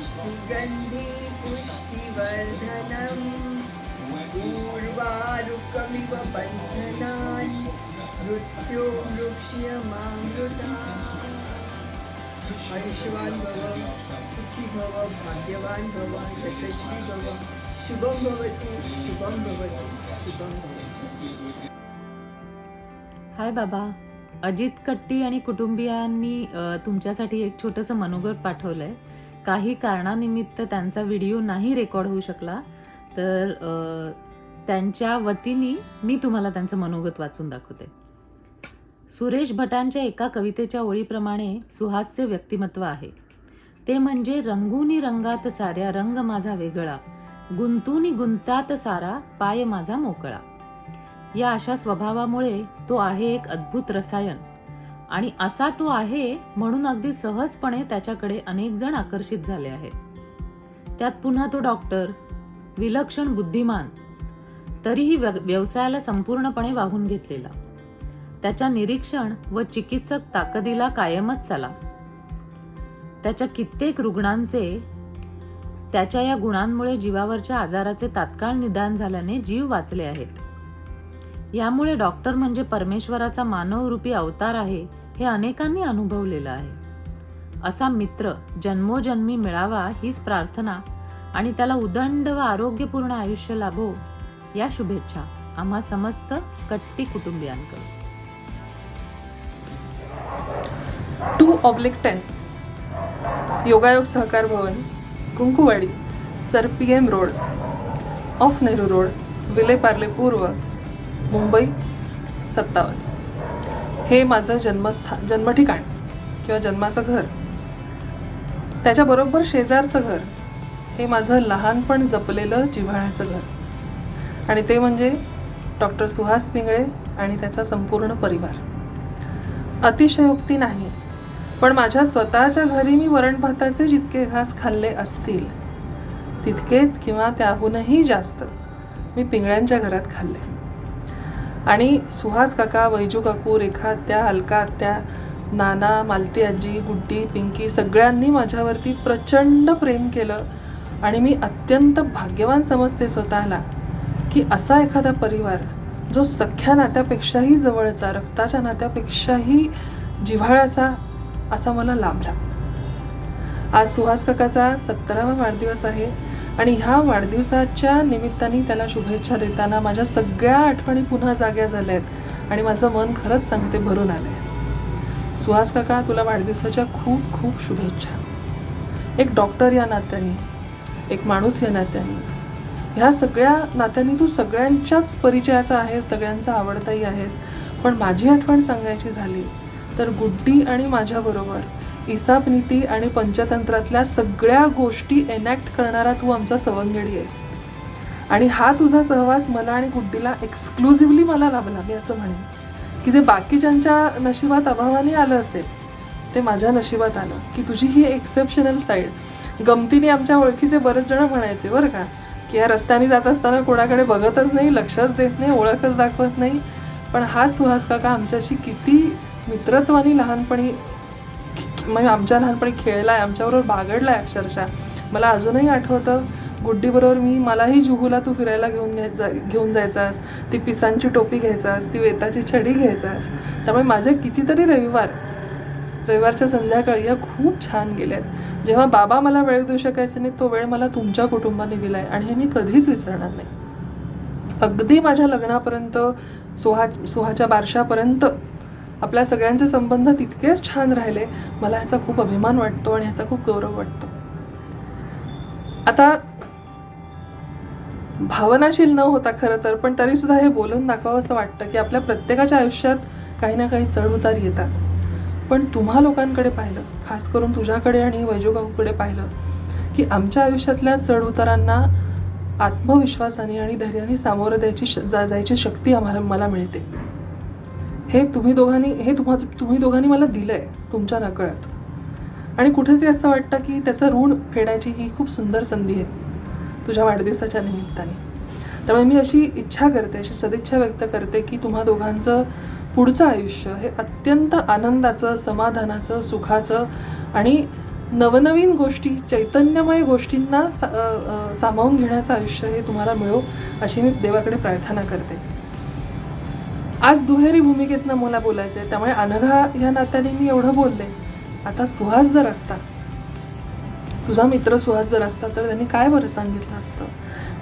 सुगंधी पुष्टिवर्धनम् उर्वारुकमिव बन्धनान् मृत्योर्मुक्ष्यमामृतात्. आयुष्यवान भव, सुखी भव, भाग्यवान भव, यशस्वी भव, शुभम भवतु, शुभम भवतु, शुभम भवतु. हाय बाबा, अजित कट्टी आणि कुटुंबियांनी तुमच्यासाठी एक छोटंसं मनोगत पाठवलं आहे. काही कारणानिमित्त त्यांचा व्हिडिओ नाही रेकॉर्ड होऊ शकला, तर त्यांच्या वतीने मी तुम्हाला त्यांचं मनोगत वाचून दाखवते. सुरेश भटांच्या एका कवितेच्या ओळीप्रमाणे सुहासचे व्यक्तिमत्व आहे. ते म्हणजे रंगुनी रंगात साऱ्या रंग माझा वेगळा, गुंतुनी गुंतात सारा पाय माझा मोकळा. या अशा स्वभावामुळे तो आहे एक अद्भुत रसायन, आणि असा तो आहे म्हणून अगदी सहजपणे त्याच्याकडे अनेक जण आकर्षित झाले आहेत. त्यात पुन्हा तो डॉक्टर, विलक्षण बुद्धिमान, तरीही व्यवसायाला संपूर्णपणे वाहून घेतलेला. त्याच्या निरीक्षण व चिकित्सक ताकदीला कायमच सलाम. त्याच्या कित्येक रुग्णांचे त्याच्या या गुणांमुळे जीवावरच्या आजाराचे तात्काळ निदान झाल्याने जीव वाचले आहेत. यामुळे डॉक्टर म्हणजे परमेश्वराचा मानवरूपी अवतार आहे हे अनेकांनी अनुभवलेलं आहे. असा मित्र जन्मोजन्मी मिळावा हीच प्रार्थना, आणि त्याला उदंड व आरोग्यपूर्ण आयुष्य लाभो या शुभेच्छा आम्हा समस्त कट्टी कुटुंबियांकडून. 2/10 Yogayog Sahakar Bhavan, Kunkuwadi, sir PM road, off Nehru road, Vile Parle पूर्व, मुंबई 57. हे माझं जन्मठिकाण किंवा जन्माचं घर. त्याच्याबरोबर शेजारचं घर हे माझं लहानपण जपलेलं जिव्हाळ्याचं घर, आणि ते म्हणजे डॉक्टर सुहास पिंगळे आणि त्याचा संपूर्ण परिवार. अतिशयोक्ती नाही, पण माझ्या स्वतःच्या घरी मी वरण भाताचे जितके घास खाल्ले असतील तितकेच किंवा त्याहूनही जास्त मी पिंगळ्यांच्या घरात खाल्ले. आणि सुहास काका, वैजू काकू, रेखा आत्या, अलका आत्या, नाना, मालती आजी, गुड्डी, पिंकी सगळ्यांनी माझ्यावरती प्रचंड प्रेम केलं. आणि मी अत्यंत भाग्यवान समजते स्वतःला की असा एखादा परिवार जो सख्या नात्यापेक्षाही जवळचा, रक्ताच्या नात्यापेक्षाही जिव्हाळ्याचा असा मला लाभला. आज सुहास काकाचा 17वा वाढदिवस आहे, आणि ह्या वाढदिवसाच्या निमित्ताने त्याला शुभेच्छा देताना माझ्या सगळ्या आठवणी पुन्हा जाग्या झाल्या आहेत, आणि माझं मन खरंच सांगते भरून आलं आहे. सुहास काका, तुला वाढदिवसाच्या खूप खूप शुभेच्छा. एक डॉक्टर या नात्याने, एक माणूस या नात्याने, ह्या सगळ्या नात्याने तू सगळ्यांच्याच परिचयाचा आहेस, सगळ्यांचा आवडताही आहेस. पण माझी आठवण सांगायची झाली तर गुड्डी आणि माझ्याबरोबर इसापनीती आणि पंचतंत्रातल्या सगळ्या गोष्टी एनॅक्ट करणारा तू आमचा सवंगडी आहेस. आणि हा तुझा सहवास मला आणि गुड्डीला एक्सक्लुझिव्हली मला लाभला. मी असं म्हणेन की जे बाकीच्यांच्या नशिबात अभावाने आलं असेल ते माझ्या नशिबात आलं, की तुझी ही एक्सेप्शनल साईड. गमतीने आमच्या ओळखीचे बरेच जण म्हणायचे बरं का, की या रस्त्याने जात असताना कोणाकडे बघतच नाही, लक्षच देत नाही, ओळखच दाखवत नाही. पण हा सुहास काका आमच्याशी किती मित्रत्वानी लहानपणी, म्हणजे आमच्या लहानपणी खेळला आहे, आमच्याबरोबर बागडला आहे अक्षरशः. मला अजूनही आठवतं, गुड्डीबरोबर मलाही जुहूला तू फिरायला घेऊन जायचास, ती पिसांची टोपी घ्यायचास, ती वेताची छडी घ्यायचास. त्यामुळे माझे कितीतरी रविवारच्या संध्याकाळी या खूप छान गेल्यात. जेव्हा बाबा मला वेळ देऊ शकायचे नाही तो वेळ मला तुमच्या कुटुंबाने दिलाय आणि हे मी कधीच विसरणार नाही. अगदी माझ्या लग्नापर्यंत सुहाच्या बारशापर्यंत आपल्या सगळ्यांचे संबंध तितकेच छान राहिले. मला ह्याचा खूप अभिमान वाटतो आणि ह्याचा खूप गौरव वाटतो. आता भावनाशील न होता खरं तर, पण तरी सुद्धा हे बोलून दाखवावं असं वाटतं की आपल्या प्रत्येकाच्या आयुष्यात काही ना काही चढउतार येतात. पण तुम्हा लोकांकडे पाहिलं, खास करून तुझ्याकडे आणि वैजूकाकूकडे पाहिलं की आमच्या आयुष्यातल्या चढउतारांना आत्मविश्वासाने आणि धैर्याने सामोरं जायची शक्ती मला मिळते. हे तुम्ही दोघांनी मला दिलंय तुमच्या नकळत. आणि कुठेतरी असं वाटतं की त्याचं ऋण फेडायची ही खूप सुंदर संधी आहे तुझ्या वाढदिवसाच्या निमित्ताने. त्यामुळे मी अशी इच्छा करते, अशी सदिच्छा व्यक्त करते की तुम्हा दोघांचं पुढचं आयुष्य हे अत्यंत आनंदाचं, समाधानाचं, सुखाचं आणि नवनवीन गोष्टी, चैतन्यमय गोष्टींना सामावून घेण्याचं आयुष्य हे तुम्हाला मिळो अशी मी देवाकडे प्रार्थना करते. आज दुहेरी भूमिकेतनं मला बोलायचं आहे, त्यामुळे अनघा या नात्याने मी एवढं बोलले. आता सुहास जर असता, तुझा मित्र सुहास जर असता तर त्यांनी काय बरं सांगितलं असतं,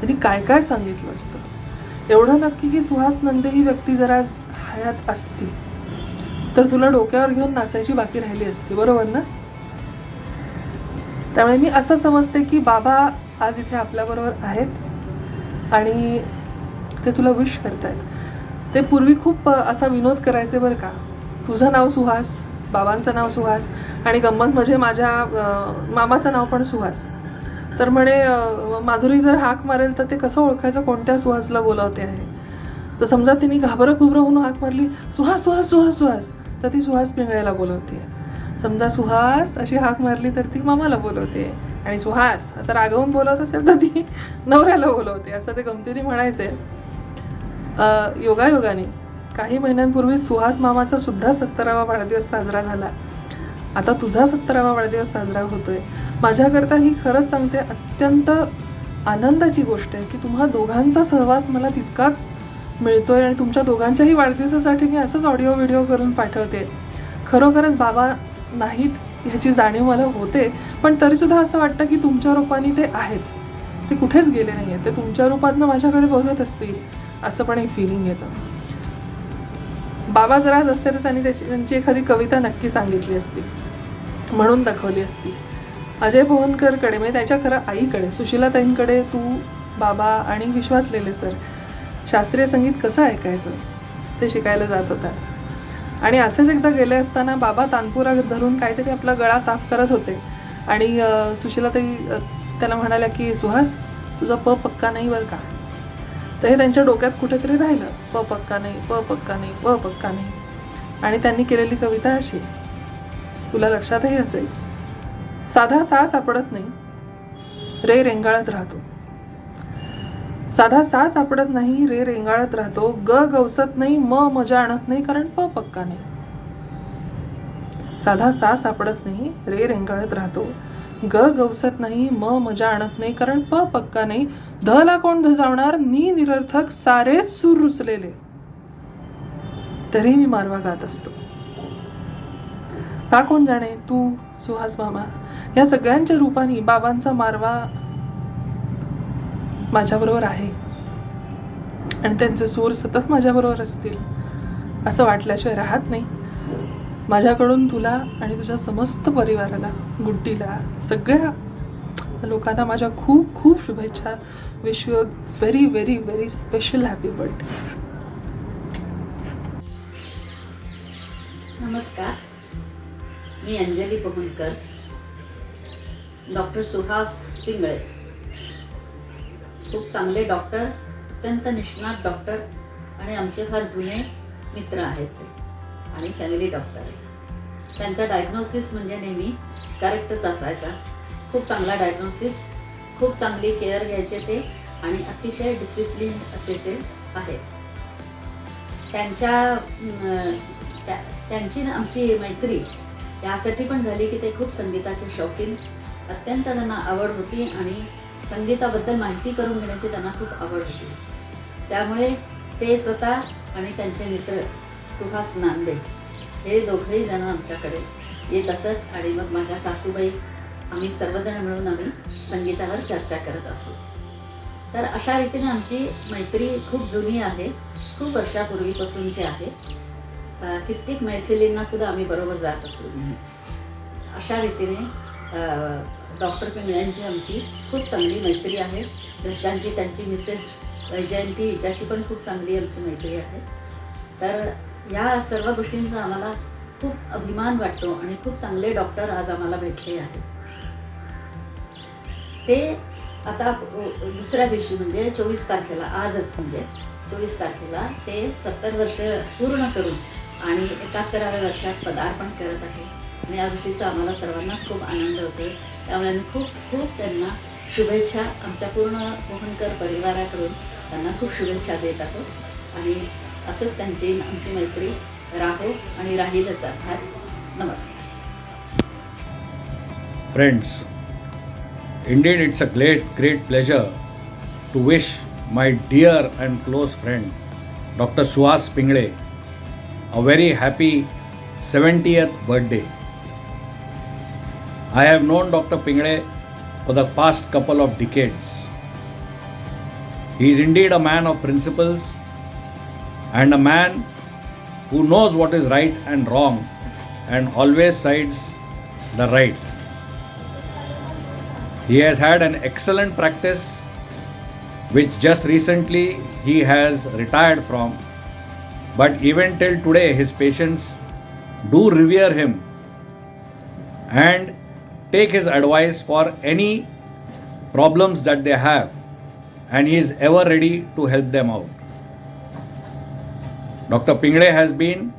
त्यांनी काय काय सांगितलं असतं. एवढं नक्की की सुहास नंदे ही व्यक्ती जर आज हयात असती तर तुला डोक्यावर घेऊन नाचायची बाकी राहिली असती, बरोबर ना? त्यामुळे मी असं समजते की बाबा आज इथे आपल्याबरोबर आहेत आणि ते तुला विश करतायत. ते पूर्वी खूप असा विनोद करायचे बरं का, तुझं नाव सुहास, बाबांचं नाव सुहास आणि गंमत म्हणजे माझ्या मामाचं नाव पण सुहास. तर म्हणे माधुरी जर हाक मारेल तर ते कसं ओळखायचं कोणत्या सुहासला बोलावते आहे. तर समजा तिने घाबरं होऊन हाक मारली, सुहास सुहास सुहास सुहास, तर ती सुहास पिंगळ्याला बोलवते. समजा सुहास अशी हाक मारली तर ती मामाला बोलवते. आणि सुहास असं रागवून बोलवत असेल तर ती नवऱ्याला बोलवते. असं ते गमतीने म्हणायचे. योगायोगाने काही महिन्यांपूर्वी सुहास मामाचा सुद्धा 70वा वाढदिवस साजरा झाला. आता तुझा 70वा वाढदिवस साजरा होतोय. माझ्याकरता ही खरंच सांगते अत्यंत आनंदाची गोष्ट आहे की तुम्हा दोघांचा सहवास मला तितकाच मिळतोय आणि तुमच्या दोघांच्याही वाढदिवसासाठी मी असंच ऑडिओ व्हिडिओ करून पाठवते. खरोखरच बाबा नाहीत ह्याची जाणीव मला होते, पण तरीसुद्धा असं वाटतं की तुमच्या रूपाने ते आहेत, ते कुठेच गेले नाही आहेत, ते तुमच्या रूपातनं माझ्याकडे बघत असतील असं पण एक फिलिंग येतं. बाबा जर आज असते तर त्यांची एखादी कविता नक्की सांगितली असती, म्हणून दाखवली असती. अजय पोहनकरकडे म्हणजे त्याच्या खरं आईकडे, सुशीलाताईंकडे तू, बाबा आणि विश्वास लेले सर शास्त्रीय संगीत कसं ऐकायचं ते शिकायला जात होता. आणि असेच एकदा गेले असताना बाबा तानपुरा धरून काहीतरी आपला गळा साफ करत होते आणि सुशीलाताई त्याला म्हणाल्या की सुहास तुझा प पक्का नाही बरं का. तर हे त्यांच्या डोक्यात कुठेतरी राहिलं, प पक्का नाही, प पक्का नाही, प पक्का नाही. आणि त्यांनी केलेली कविता अशी, तुला लक्षातही असेल, साधा सा सापडत नाही, रे रेंगाळत राहतो. साधा सा सापडत नाही, रे रेंगाळत राहतो. ग गवसत नाही, मजा आणत नाही, कारण प पक्का नाही. साधा सा सापडत नाही, रे रेंगाळत राहतो. ग गवसत नाही, मजा आणत नाही, कारण प पक्का नाही. ध ला कोण धजावणार, नी निरर्थक, सारेच सूर रुसलेले, तरी मी मारवा गात असतो. का कोण जाणे, तू, सुहास मामा या सगळ्यांच्या रूपाने बाबांचा मारवा माझ्याबरोबर आहे आणि त्यांचे सूर सतत माझ्याबरोबर असतील असं वाटल्याशिवाय राहत नाही. माझ्याकडून तुला आणि तुझ्या समस्त परिवाराला, गुड्डीला, सगळ्या लोकांना माझ्या खूप खूप शुभेच्छा. Wish you a very very very special happy birthday. नमस्कार, मी अंजली पगुलकर. डॉक्टर सुहास पिंगळे खूप चांगले डॉक्टर, अत्यंत निष्णात डॉक्टर आणि आमचे फार जुने मित्र आहेत ते आणि फॅमिली डॉक्टर. त्यांचा डायग्नोसिस म्हणजे नेहमी करेक्टच असायचा. खूप चांगला डायग्नोसिस, खूप चांगली केअर घ्यायचे ते आणि अतिशय डिसिप्लिन असे ते आहेत. त्यांची आमची मैत्री यासाठी पण झाली की ते खूप संगीताचे शौकीन, अत्यंत त्यांना आवड होती आणि संगीताबद्दल माहिती करून घेण्याची त्यांना खूप आवड होती. त्यामुळे ते स्वतः आणि त्यांचे मित्र सुहास नांदे हे दोघंही जण आमच्याकडे येत असत आणि मग माझ्या सासूबाई आम्ही सर्वजण मिळून आम्ही संगीतावर चर्चा करत असू. तर अशा रीतीने आमची मैत्री खूप जुनी आहे, खूप वर्षापूर्वीपासूनची आहे. कित्येक मैफिलींना सुद्धा आम्ही बरोबर जात असू. अशा रीतीने डॉक्टर पिंगळ्यांची आमची खूप चांगली मैत्री आहे. घरच्यांची त्यांची मिसेस वैजयंती हिच्याशी पण खूप चांगली आमची मैत्री आहे. तर या सर्व गोष्टींचा आम्हाला खूप अभिमान वाटतो आणि खूप चांगले डॉक्टर आज आम्हाला भेटले आहेत. ते आता दुसऱ्या दिवशी म्हणजे 24 तारखेला, आजच म्हणजे 24 तारखेला ते 70 वर्ष पूर्ण करून आणि 71व्या वर्षात पदार्पण करत आहे. आणि या गोष्टीचा आम्हाला सर्वांनाच खूप आनंद होतो. त्यामुळे आम्ही खूप खूप त्यांना शुभेच्छा, आमच्या पूर्ण मोहनकर परिवाराकडून त्यांना खूप शुभेच्छा देत आहोत. आणि असंच त्यांची आमची मैत्री राहो आणि राहीलच. अर्थात नमस्कार. Friends, indeed it's a great pleasure to wish my dear and close friend Dr. Suhas Pingle a very happy 70th birthday. I have known Dr. Pingle for the past couple of decades. He is indeed a man of principles and a man who knows what is right and wrong and always sides the right. He has had an excellent practice which just recently he has retired from, but even till today his patients do revere him and take his advice for any problems that they have, and he is ever ready to help them out. Dr. Pingle has been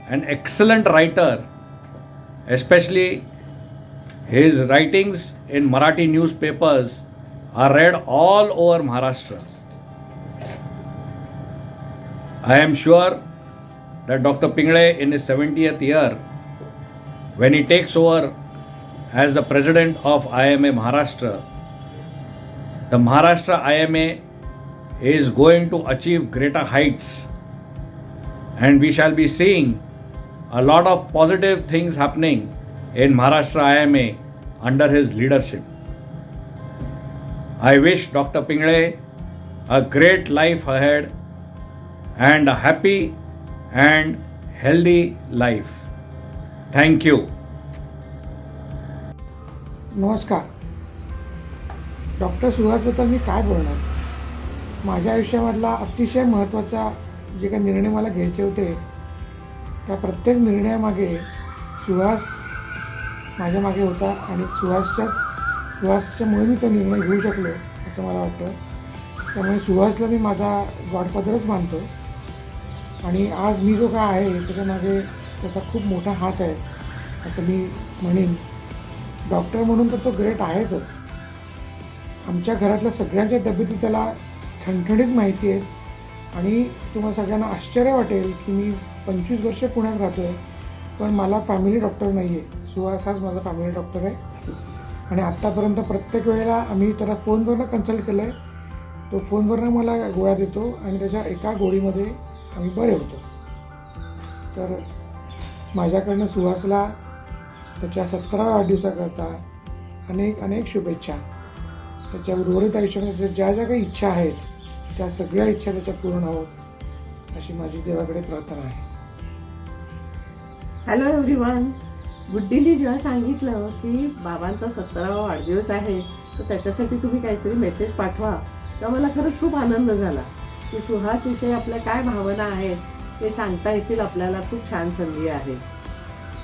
an excellent writer, especially his writings in Marathi newspapers are read all over Maharashtra. I am sure that Dr. Pingle in his 70th year, when he takes over as the president of IMA Maharashtra, the Maharashtra IMA is going to achieve greater heights, and we shall be seeing a lot of positive things happening in Maharashtra IMA under his leadership. I wish Dr. Pingle a great life ahead and a happy and healthy life. Thank you. नमस्कार. Doctor सुहासबद्दल मी काय बोलणार. माझ्या आयुष्यामधला अतिशय महत्त्वाचा जे काही निर्णय मला घ्यायचे होते, त्या प्रत्येक निर्णयामागे सुहास माझ्या मागे होता आणि सुहासच्यामुळे मी तो निर्णय घेऊ शकलो असं मला वाटतं. त्यामुळे सुहासला मी माझा गॉडफादरच मानतो आणि आज मी जो काय आहे त्याच्यामागे त्याचा खूप मोठा हात आहे असं मी म्हणेन. डॉक्टर म्हणून तर तो ग्रेट आहेच. आमच्या घरातल्या सगळ्यांच्या तब्येती त्याला ठणठणीत माहिती आहेत आणि तुम्हाला सगळ्यांना आश्चर्य वाटेल की मी 25 वर्ष पुण्यात राहतो आहे, पण मला फॅमिली डॉक्टर नाही आहे. सुहास हाच माझा फॅमिली डॉक्टर आहे आणि आत्तापर्यंत प्रत्येक वेळेला आम्ही त्याला फोनवरनं कन्सल्ट केलं आहे. तो फोनवरनं मला गोळ्या देतो आणि त्याच्या एका गोळीमध्ये आम्ही बरे होतो. तर माझ्याकडनं सुहासला त्याच्या 17व्या वाढदिवसाकरता अनेक अनेक शुभेच्छा. त्याच्या उर्वरित आयुष्यामध्ये ज्या ज्या काही इच्छा आहेत त्या सगळ्या इच्छा त्याच्या पूर्ण होत अशी माझी देवाकडे प्रार्थना आहे. Hello everyone. गुड्डीने जेव्हा सांगितलं की बाबांचा 17वा वाढदिवस आहे तर त्याच्यासाठी तुम्ही काहीतरी मेसेज पाठवा, तेव्हा मला खरंच खूप आनंद झाला की सुहासविषयी आपल्या काय भावना आहेत ते सांगता येतील आपल्याला. खूप छान संधी आहे.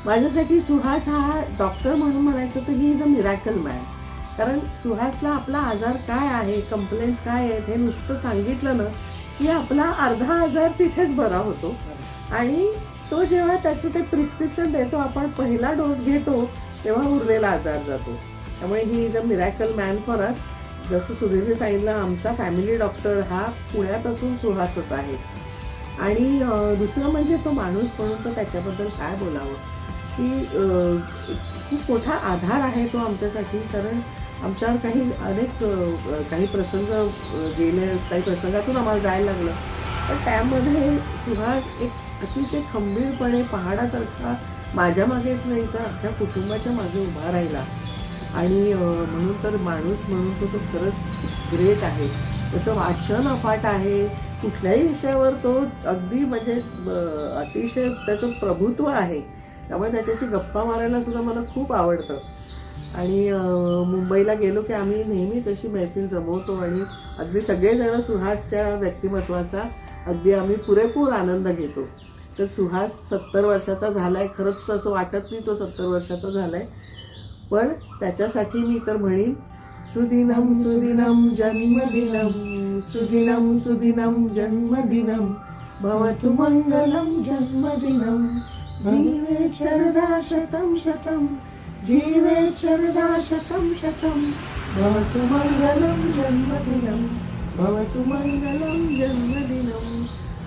माझ्यासाठी सुहास हा डॉक्टर म्हणून म्हणायचं तर he is a miracle man. कारण सुहासला आपला आजार काय आहे, कंप्लेंट्स काय आहेत हे नुसतं सांगितलं ना की आपला अर्धा आजार तिथेच बरा होतो. आणि तो जेव्हा त्याचं ते प्रिस्क्रिप्शन देतो, आपण पहिला डोस घेतो तेव्हा उरलेला आजार जातो. त्यामुळे he is a miracle man for us. जसं सुधीरने सांगितलं, आमचा फॅमिली डॉक्टर हा पुण्यात असून सुहासच आहे. आणि दुसरं म्हणजे तो माणूस म्हणून तर त्याच्याबद्दल काय बोलावं की खूप मोठा आधार आहे तो आमच्यासाठी. कारण आमच्यावर काही प्रसंग गेले, काही प्रसंगातून आम्हाला जायला लागलं, तर त्यामध्ये सुहास एक अतिशय खंबीरपणे पहाडासारखा माझ्या मागेच नाही तर अख्ख्या कुटुंबाच्या मागे उभा राहिला. आणि म्हणून तर माणूस म्हणून तो खरंच ग्रेट आहे. त्याचं वाचन अफाट आहे. कुठल्याही विषयावर तो अगदी म्हणजे अतिशय त्याचं प्रभुत्व आहे. त्यामुळे त्याच्याशी गप्पा मारायला सुद्धा मला खूप आवडतं. आणि मुंबईला गेलो की आम्ही नेहमीच अशी मैफिल जमवतो आणि अगदी सगळेजण सुहासच्या व्यक्तिमत्वाचा अगदी आम्ही पुरेपूर आनंद घेतो. तर सुहास 70 वर्षाचा झाला आहे. खरंच तर असं वाटत नाही तो 70 वर्षाचा झाला आहे. पण त्याच्यासाठी मी तर म्हणीन सुदिनम सुदिनम जन्मदिनम सुदिनम सुदिनम जन्मदिनम भवतु मंगलम जन्मदिनम जीवे शरदा शतम शतम जीवे शरदा शतम शतम भवतु मंगलम जन्मदिनम भवतु मंगलम जन्मदिनम.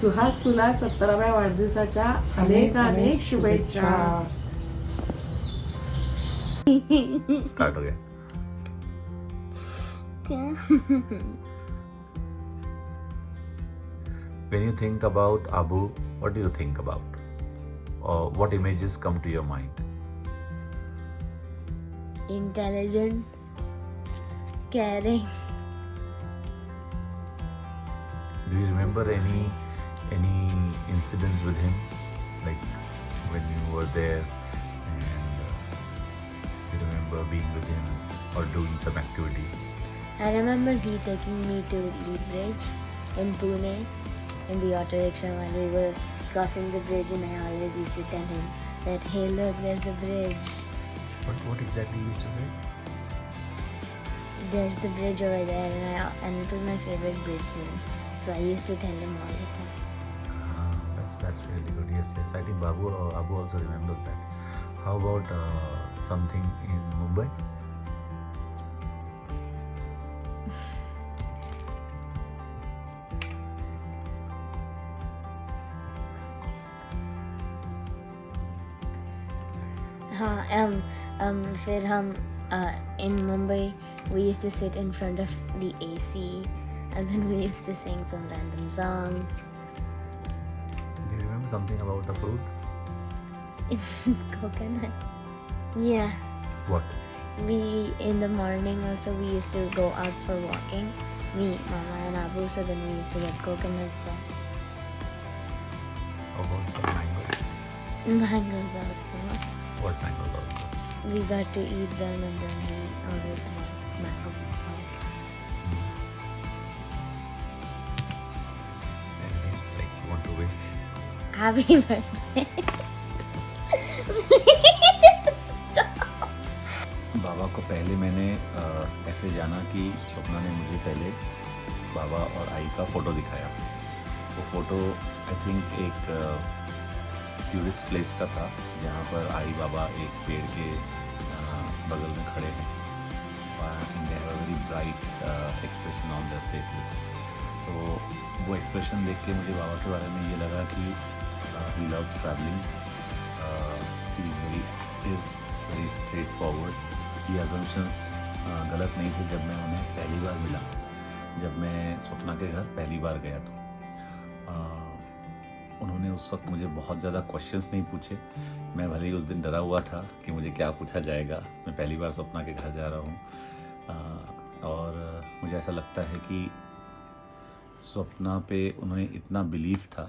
सुहास तुला 70व्या वाढदिवसाच्या अनेक अनेक शुभेच्छा. स्टार्ट हो गया. When you think about Abu, what do you think about? Or what images come to your mind? Intelligent, caring. Do you remember any incidents with him, like when you were there, and you remember being with him or doing some activity? I remember he taking me to the bridge in Pune in the auto rickshaw while we were crossing the bridge, and I always used to tell him that, hey look, there's a bridge. What exactly you used to say? There's the bridge over there, and it was my favorite bridge then. So I used to tell him all the time. That's really good. Yes. I think Abu also remembers that. How about something in Mumbai? फिर हम in Mumbai we used to sit in front of the AC and then we used to sing some random songs. Do you remember something about the fruit? Coconut. Yeah. What? We in the morning also we used to go out for walking. Me, Mama and Abu, so then we used to get coconuts there. How about the mangoes? Mangoes also. What mangoes also? We got to eat them and then we always got mango pop. Anything like you want to wish? Happy birthday. बाबा को पहले मैंने ऐसे जाना कि स्वप्ना ने मुझे पहले बाबा और आई का फ़ोटो दिखाया. वो फ़ोटो आई थिंक एक टूरिस्ट प्लेस का था जहाँ पर आई बाबा एक पेड़ के बगल में खड़े हैं and they have a very bright expression on their faces. तो वो एक्सप्रेशन देख के मुझे बाबा के बारे में ये लगा कि he loves travelling, he is very active, very straight forward. ये अजम्पशंस गलत नहीं थे जब मैं उन्हें पहली बार मिला. जब मैं स्वप्ना के घर पहली बार गया तो उन्होंने उस वक्त मुझे बहुत ज़्यादा क्वेश्चंस नहीं पूछे. मैं भले ही उस दिन डरा हुआ था कि मुझे क्या पूछा जाएगा. मैं पहली बार स्वप्ना के घर जा रहा हूँ और मुझे ऐसा लगता है कि स्वप्ना पे उन्हें इतना बिलीव था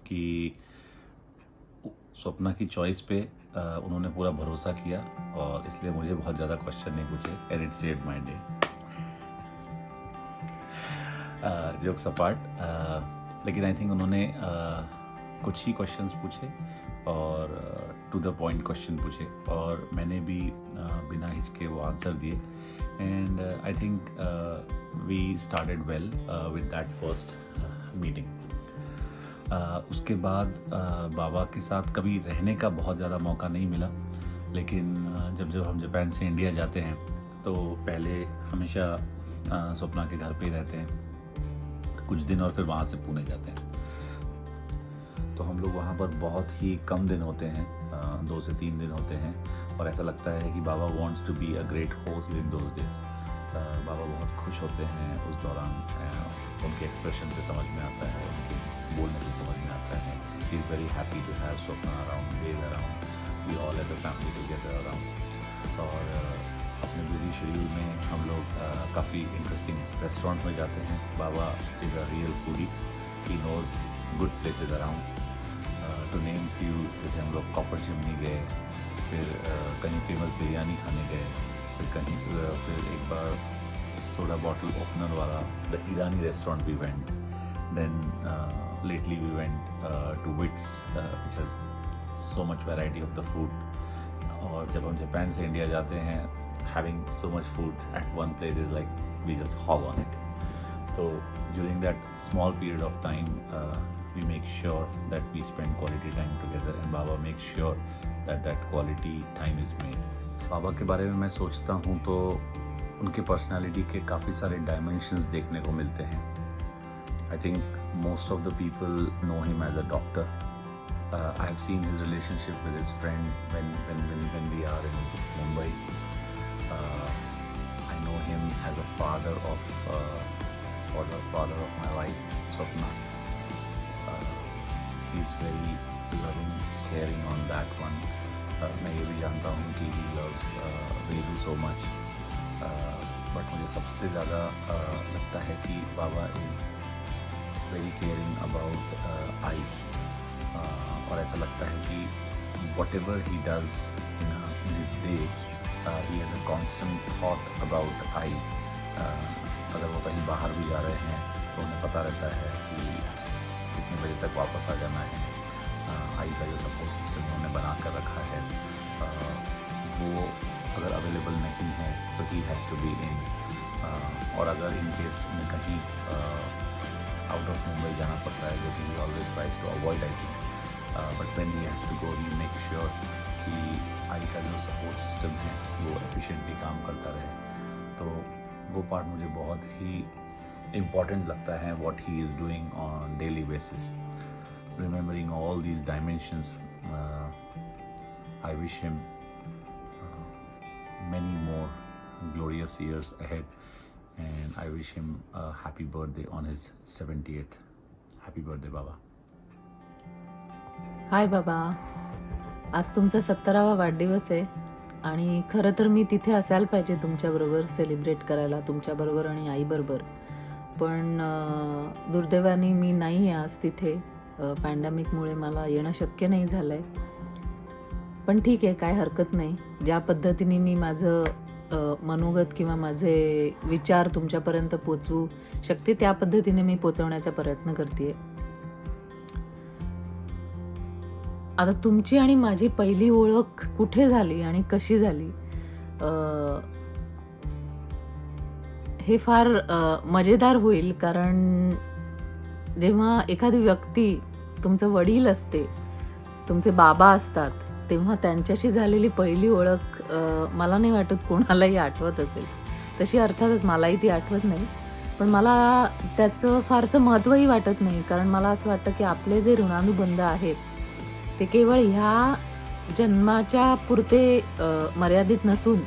कि स्वप्ना की चॉइस पे उन्होंने पूरा भरोसा किया और इसलिए मुझे बहुत ज़्यादा क्वेश्चन नहीं पूछे. End it saved my day. Jokes apart, लेकिन आई थिंक उन्होंने कुछ ही क्वेश्चंस पूछे और टू द पॉइंट क्वेश्चन पूछे और मैंने भी बिना हिचके वो आंसर दिए. And I think we started well with that first meeting. उसके बाद बाबा के साथ कभी रहने का बहुत ज़्यादा मौका नहीं मिला, लेकिन जब हम जापान से इंडिया जाते हैं तो पहले हमेशा स्वप्ना के घर पे ही रहते हैं कुछ दिन और फिर वहाँ से पुणे जाते हैं. तो हम लोग वहाँ पर बहुत ही कम दिन होते हैं, 2 से 3 दिन होते हैं और ऐसा लगता है कि बाबा wants to be a great host in those days. बाबा बहुत खुश होते हैं उस दौरान. उनके एक्सप्रेशन से समझ में आता है, उनके बोलने से समझ में आता है. He is very happy to have Swapna around, days around. We all as a family together around. और अपने बिजी शेड्यूल में हम लोग काफ़ी इंटरेस्टिंग रेस्टोरेंट में जाते हैं। बाबा is a real foodie, he knows good places around. To name few, जैसे हम लोग कॉपर चिमनी गए, फिर कहीं फेमस बिरयानी खाने गए, फिर कहीं फिर एक बार सोडा बॉटल ओपनर वाला the Irani restaurant we went. Then lately we went to Wits, which has so much variety of the food। और जब हम जापान से इंडिया जाते हैं, having so much food at one place is like we just hog on it। So during that small period of time we make sure that we spend quality time together and Baba makes sure that that quality time is made। बाबा के बारे में मैं सोचता हूँ तो उनके personality के काफ़ी सारे डायमेंशंस देखने को मिलते हैं। I think most of the people know him as a doctor। I have seen his relationship with his friend when we are in Mumbai। I know him as a father of my wife, Swapna। He is very loving, caring on that one। मैं ये भी जानता हूँ कि he loves Vedu so much। But मुझे सबसे ज़्यादा लगता है कि बाबा is very caring about I। और ऐसा लगता है कि whatever he does in his day, he has a constant thought about I। अगर वो कहीं बाहर भी जा रहे हैं तो उन्हें पता रहता है कि कितने बजे तक वापस आ जाना है। आई का जो सपोर्ट सिस्टम उन्होंने बना कर रखा है, वो अगर अवेलेबल नहीं है तो he has to be in. और अगर इन केस में कहीं आउट ऑफ मुंबई जाना पड़ता है, जो कि he always tries to avoid I think, but when he has to go he make sure कि आई का जो सपोर्ट सिस्टम है वो एफिशिएंटली काम करता रहे। तो वो पार्ट मुझे बहुत ही इम्पॉर्टेंट लगता है, what he is doing on daily basis, remembering all these dimensions। I wish him many more glorious years ahead and I wish him a happy birthday on his 70th। Happy birthday बाबा। हाय बाबा, आज तुमचा 17वा वाढदिवस आहे आणि खरं तर मी तिथे असायला पाहिजे तुमच्याबरोबर सेलिब्रेट करायला, तुमच्याबरोबर आणि आईबरोबर, पण दुर्दैवाने मी नाही आहे आज तिथे। पॅन्डेमिकमुळे मला येणं शक्य नाही झालं आहे, पण ठीक आहे, काय हरकत नाही। ज्या पद्धतीने मी माझं मनोगत किंवा माझे विचार तुमच्यापर्यंत पोचवू शकते त्या पद्धतीने मी पोचवण्याचा प्रयत्न करते। आता तुमची आणि माझी पहिली ओळख कुठे झाली आणि कशी झाली हे फार मजेदार होईल, कारण जेव्हा एखादी व्यक्ती तुमचं वडील असते, तुमचे बाबा असतात, तेव्हा त्यांच्याशी झालेली पहिली ओळख मला नाही वाटत कोणालाही आठवत असेल। तशी अर्थातच मलाही ती आठवत नाही, पण मला त्याचं फारसं महत्त्वही वाटत नाही, कारण मला असं वाटतं की आपले जे ऋणानुबंध आहेत ते केवळ ह्या जन्माच्या पुरते मर्यादित नसून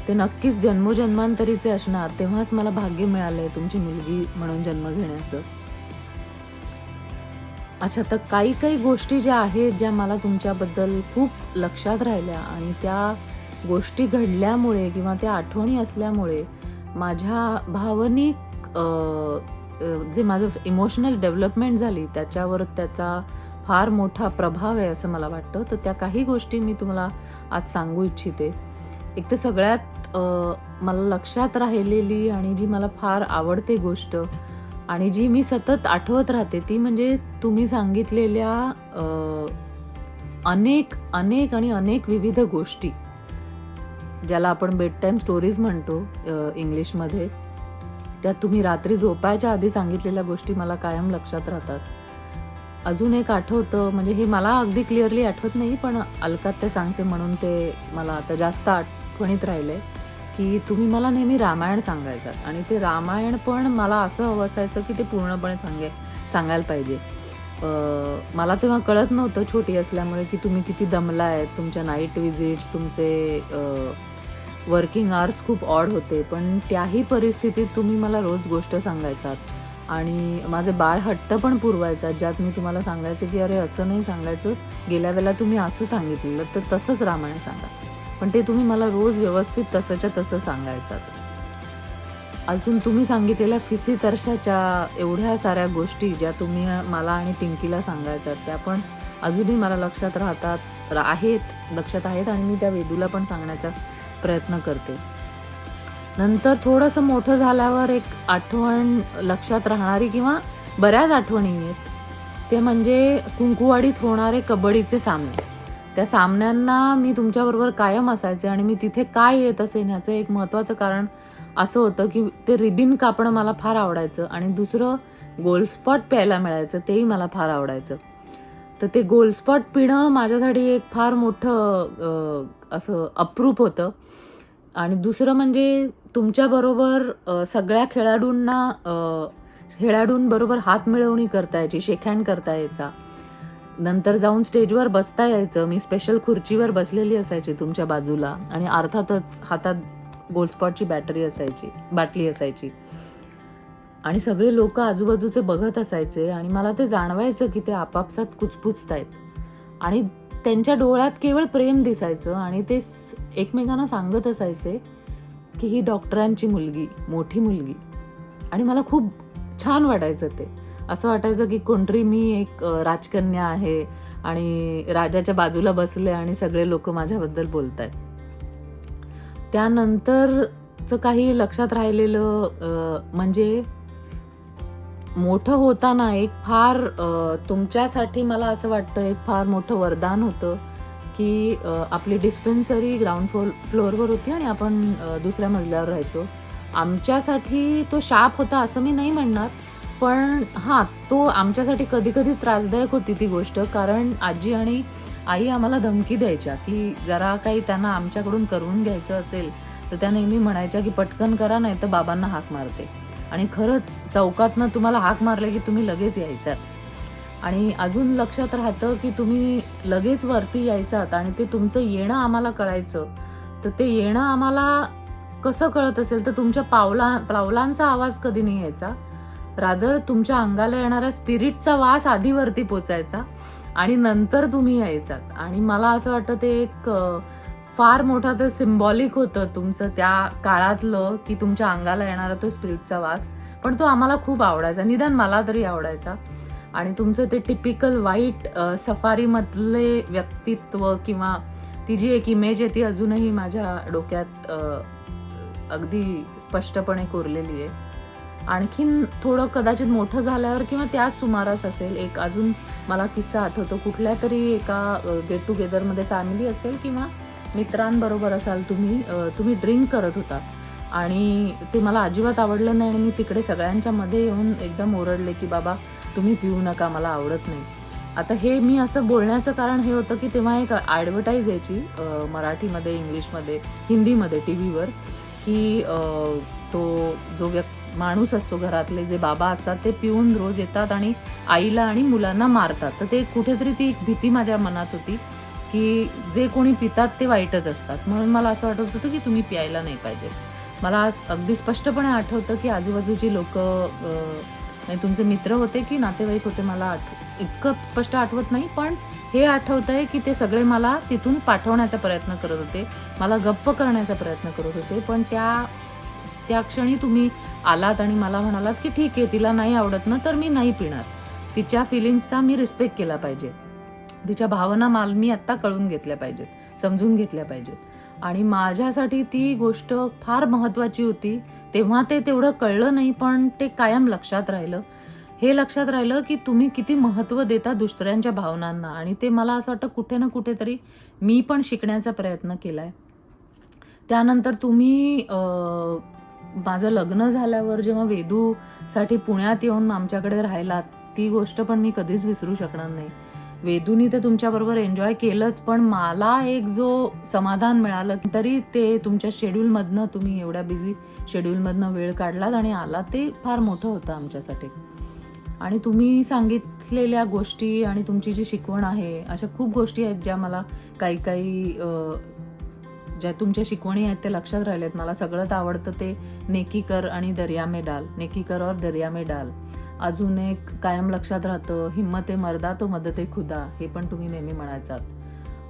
ते नक्कीच जन्मोजन्मांतरीचे असणार। तेव्हाच मला भाग्य मिळालंय तुमची मुलगी म्हणून जन्म घेण्याचं। अच्छा, तर काही गोष्टी ज्या आहेत ज्या मला तुमच्याबद्दल खूप लक्षात राहिल्या आणि त्या गोष्टी घडल्यामुळे किंवा त्या आठवणी असल्यामुळे माझ्या भावनिक जे माझं इमोशनल डेव्हलपमेंट झाली त्याच्यावर त्याचा फार मोठा प्रभाव आहे असं मला वाटतं। तर त्या काही गोष्टी मी तुम्हाला आज सांगू इच्छिते। एक तर सगळ्यात मला लक्षात राहिलेली आणि जी मला फार आवडते गोष्ट आणि जी मी सतत आठवत राहते ती म्हणजे तुम्ही सांगितलेल्या अनेक अनेक आणि अनेक विविध गोष्टी, ज्याला आपण बेड टाईम स्टोरीज म्हणतो इंग्लिशमध्ये, त्या तुम्ही रात्री झोपायच्या आधी सांगितलेल्या गोष्टी मला कायम लक्षात राहतात। अजून एक आठवतं, म्हणजे हे मला अगदी क्लिअरली आठवत नाही, पण अलकात ते सांगते म्हणून ते मला आता जास्त आठवणीत राहिलंय की तुम्ही मला नेहमी रामायण सांगायचात आणि ते रामायण पण मला असं हवं असायचं की ते पूर्णपणे सांगायला पाहिजे। मला तेव्हा कळत नव्हतं छोटी असल्यामुळे की तुम्ही किती दमलाय, तुमच्या नाईट विजिट्स, तुमचे वर्किंग आवर्स खूप ऑड होते, पण त्याही परिस्थितीत तुम्ही मला रोज गोष्ट सांगायचात आणि माझे बाळ हट्ट पण पुरवायचा, ज्यात मी तुम्हाला सांगायचे की अरे असं नाही सांगायचं, गेल्या वेळेला तुम्ही असं सांगितलेलं तर तसंच रामायण सांगा, पण ते तुम्ही मला रोज व्यवस्थित तसंच्या तसं सांगायचात. अजून तुम्ही सांगितलेल्या फिसी तरशाच्या एवढ्या साऱ्या गोष्टी ज्या तुम्ही मला आणि पिंकीला सांगायच्यात त्या पण अजूनही मला लक्षात लक्षात आहेत आणि मी त्या वेदूला पण सांगण्याचा प्रयत्न करते. नंतर थोडंसं मोठं झाल्यावर एक आठवण लक्षात राहणारी किंवा बऱ्याच आठवणी आहेत, ते म्हणजे कुंकुवाडीत होणारे कबड्डीचे सामने. त्या सामन्यांना मी तुमच्याबरोबर कायम असायचे आणि मी तिथे काय येत असेल ह्याचं एक महत्त्वाचं कारण असं होतं की ते रिबिन कापणं मला फार आवडायचं आणि दुसरं गोल्ड स्पॉट प्यायला मिळायचं, तेही मला फार आवडायचं. तर ते गोल्ड स्पॉट पिणं माझ्यासाठी एक फार मोठं असं अप्रूप होतं. आणि दुसरं म्हणजे तुमच्याबरोबर सगळ्या खेळाडूंबरोबर हात मिळवणी करता यायची, शेकहँड करता यायचा, नंतर जाऊन स्टेजवर बसता यायचं. मी स्पेशल खुर्चीवर बसलेली असायची तुमच्या बाजूला आणि अर्थातच हातात गोल्ड स्पॉटची बाटली असायची आणि सगळे लोक आजूबाजूचे बघत असायचे आणि मला ते जाणवायचं की ते आपापसात कुचपुचतायत आणि त्यांच्या डोळ्यात केवळ प्रेम दिसायचं आणि ते एकमेकांना सांगत असायचे की ही डॉक्टरांची मुलगी, मोठी मुलगी. आणि मला खूप छान वाटायचं ते. असं वाटायचं की कोणतरी मी एक राजकन्या आहे आणि राजाच्या बाजूला बसले आणि सगळे लोक माझ्याबद्दल बोलत आहेत. त्यानंतरचं काही लक्षात राहिलेलं म्हणजे मोठं होताना एक फार तुमच्यासाठी मला असं वाटतं एक फार मोठं वरदान होतं की आपली डिस्पेन्सरी ग्राउंड फ्लोअरवर होती आणि आपण दुसऱ्या मजल्यावर राहायचो. आमच्यासाठी तो शाप होता असं मी नाही म्हणणार, पण हां, तो आमच्यासाठी कधी कधी त्रासदायक होती ती गोष्ट, कारण आजी आणि आई आम्हाला धमकी द्यायच्या की जरा काही त्यांना आमच्याकडून करून घ्यायचं असेल तर त्या नेहमी म्हणायच्या की पटकन करा नाही तर बाबांना हाक मारते. आणि खरंच चौकातनं तुम्हाला हाक मारले की तुम्ही लगेच यायचात. आणि अजून लक्षात राहतं की तुम्ही लगेच वरती यायचात आणि ते तुमचं येणं आम्हाला कळायचं. तर ते येणं आम्हाला कसं कळत असेल तर तुमच्या पावलांचा आवाज कधी नाही यायचा, रादर तुमच्या अंगाला येणाऱ्या स्पिरिटचा वास आधी वरती पोचायचा आणि नंतर तुम्ही यायचात. आणि मला असं वाटतं ते एक फार मोठा ते सिम्बॉलिक होतं तुमचं त्या काळातलं की तुमच्या अंगाला येणारा तो स्पिरिटचा वास, पण तो आम्हाला खूप आवडायचा, निदान मला तरी आवडायचा. आणि तुमचं ते टिपिकल व्हाईट सफारीमधले व्यक्तित्व किंवा ती जी एक इमेज आहे ती अजूनही माझ्या डोक्यात अगदी स्पष्टपणे कोरलेली आहे. आणखीन थोडं कदाचित मोठं झाल्यावर किंवा त्याच सुमारास असेल एक अजून मला किस्सा आठवतो. कुठल्या तरी एका गेट टुगेदरमध्ये फॅमिली असेल किंवा मित्रांबरोबर असाल तुम्ही ड्रिंक करत होता आणि ते मला अजिबात आवडलं नाही आणि मी तिकडे सगळ्यांच्या मध्ये येऊन एकदम ओरडले की बाबा तुम्ही पिऊ नका, मला आवडत नाही. आता हे मी असं बोलण्याचं कारण हे होतं की तेव्हा एक ॲडव्हर्टाईज यायची मराठीमध्ये, इंग्लिशमध्ये, हिंदीमध्ये टी व्हीवर की तो जो माणूस असतो घरातले जे बाबा असतात ते पिऊन रोज येतात आणि आईला आणि मुलांना मारतात. तर ते कुठेतरी ती एक भीती माझ्या मनात होती की जे कोणी पितात ते वाईटच असतात, म्हणून मला असं वाटत होतं की तुम्ही प्यायला नाही पाहिजे. मला अगदी स्पष्टपणे आठवतं की आजूबाजूची लोक तुमचे मित्र होते की नातेवाईक होते मला इतकं स्पष्ट आठवत नाही, पण हे आठवतंय की ते सगळे मला तिथून पाठवण्याचा प्रयत्न करत होते, मला गप्प करण्याचा प्रयत्न करत होते. पण त्या क्षणी तुम्ही आलात आणि मला म्हणालात की ठीक आहे, तिला नाही आवडत ना तर मी नाही पिणार, तिच्या फिलिंग्सचा मी रिस्पेक्ट केला पाहिजे, तिच्या भावना मी आत्ता कळून घेतल्या पाहिजेत, समजून घेतल्या पाहिजेत. आणि माझ्यासाठी ती गोष्ट फार महत्त्वाची होती. तेव्हा ते तेवढं कळलं नाही, पण ते कायम लक्षात राहिलं. हे लक्षात राहिलं की तुम्ही किती महत्त्व देता दुसऱ्यांच्या भावनांना आणि ते मला असं वाटतं कुठे ना कुठेतरी मी पण शिकण्याचा प्रयत्न केला आहे. त्यानंतर तुम्ही माझं लग्न झाल्यावर जेव्हा वेदूसाठी पुण्यात येऊन आमच्याकडे राहिलात ती गोष्ट पण मी कधीच विसरू शकणार नाही. वेदूनी ते तुमच्याबरोबर एन्जॉय केलंच, पण मला एक जो समाधान मिळालं तरी ते तुमच्या शेड्यूलमधनं, तुम्ही एवढ्या बिझी शेड्यूलमधनं वेळ काढलात आणि आलात, ते फार मोठं होतं आमच्यासाठी. आणि तुम्ही सांगितलेल्या गोष्टी आणि तुमची जी शिकवण आहे अशा खूप गोष्टी आहेत ज्या मला काही ज्या तुमच्या शिकवणी आहेत ते लक्षात राहिलेत. मला सगळ्यात आवडतं ते नेकी कर आणि दर्या में डाल, नेकी कर और दर्या में डाल. अजून एक कायम लक्षात राहतं, हिम्मते मर्दा तो मदते खुदा, हे पण तुम्ही नेहमी म्हणायचात.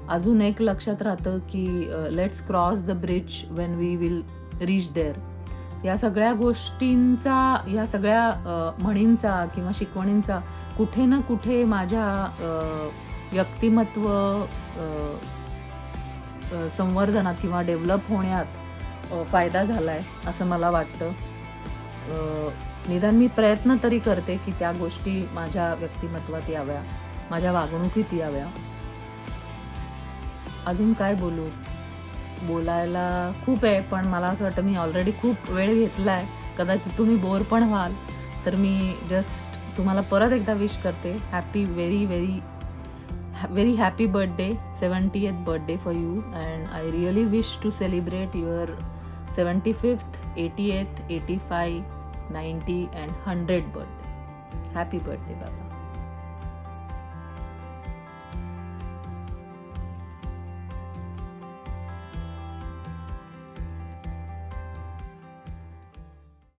अजून एक लक्षात राहतं की let's cross the bridge when we will reach there. या सगळ्या गोष्टींचा, या सगळ्या म्हणींचा किंवा शिकवणींचा कुठे ना कुठे माझ्या व्यक्तिमत्व संवर्धनात किंवा डेव्हलप होण्यात फायदा झाला आहे असं मला वाटतं. निदान मी प्रयत्न तरी करते की त्या गोष्टी माझ्या व्यक्तिमत्वात याव्या, माझ्या वागणुकीत याव्या. अजून काय बोलू, बोलायला खूप आहे, पण मला असं वाटतं मी ऑलरेडी खूप वेळ घेतला आहे, कदाचित तुम्ही बोर पण व्हाल. तर मी जस्ट तुम्हाला परत एकदा विश करते, happy very happy birthday, 70th birthday for you, and I really wish to celebrate your 75th, 80th, 85, 90 and 100 birthday. Happy birthday, Baba.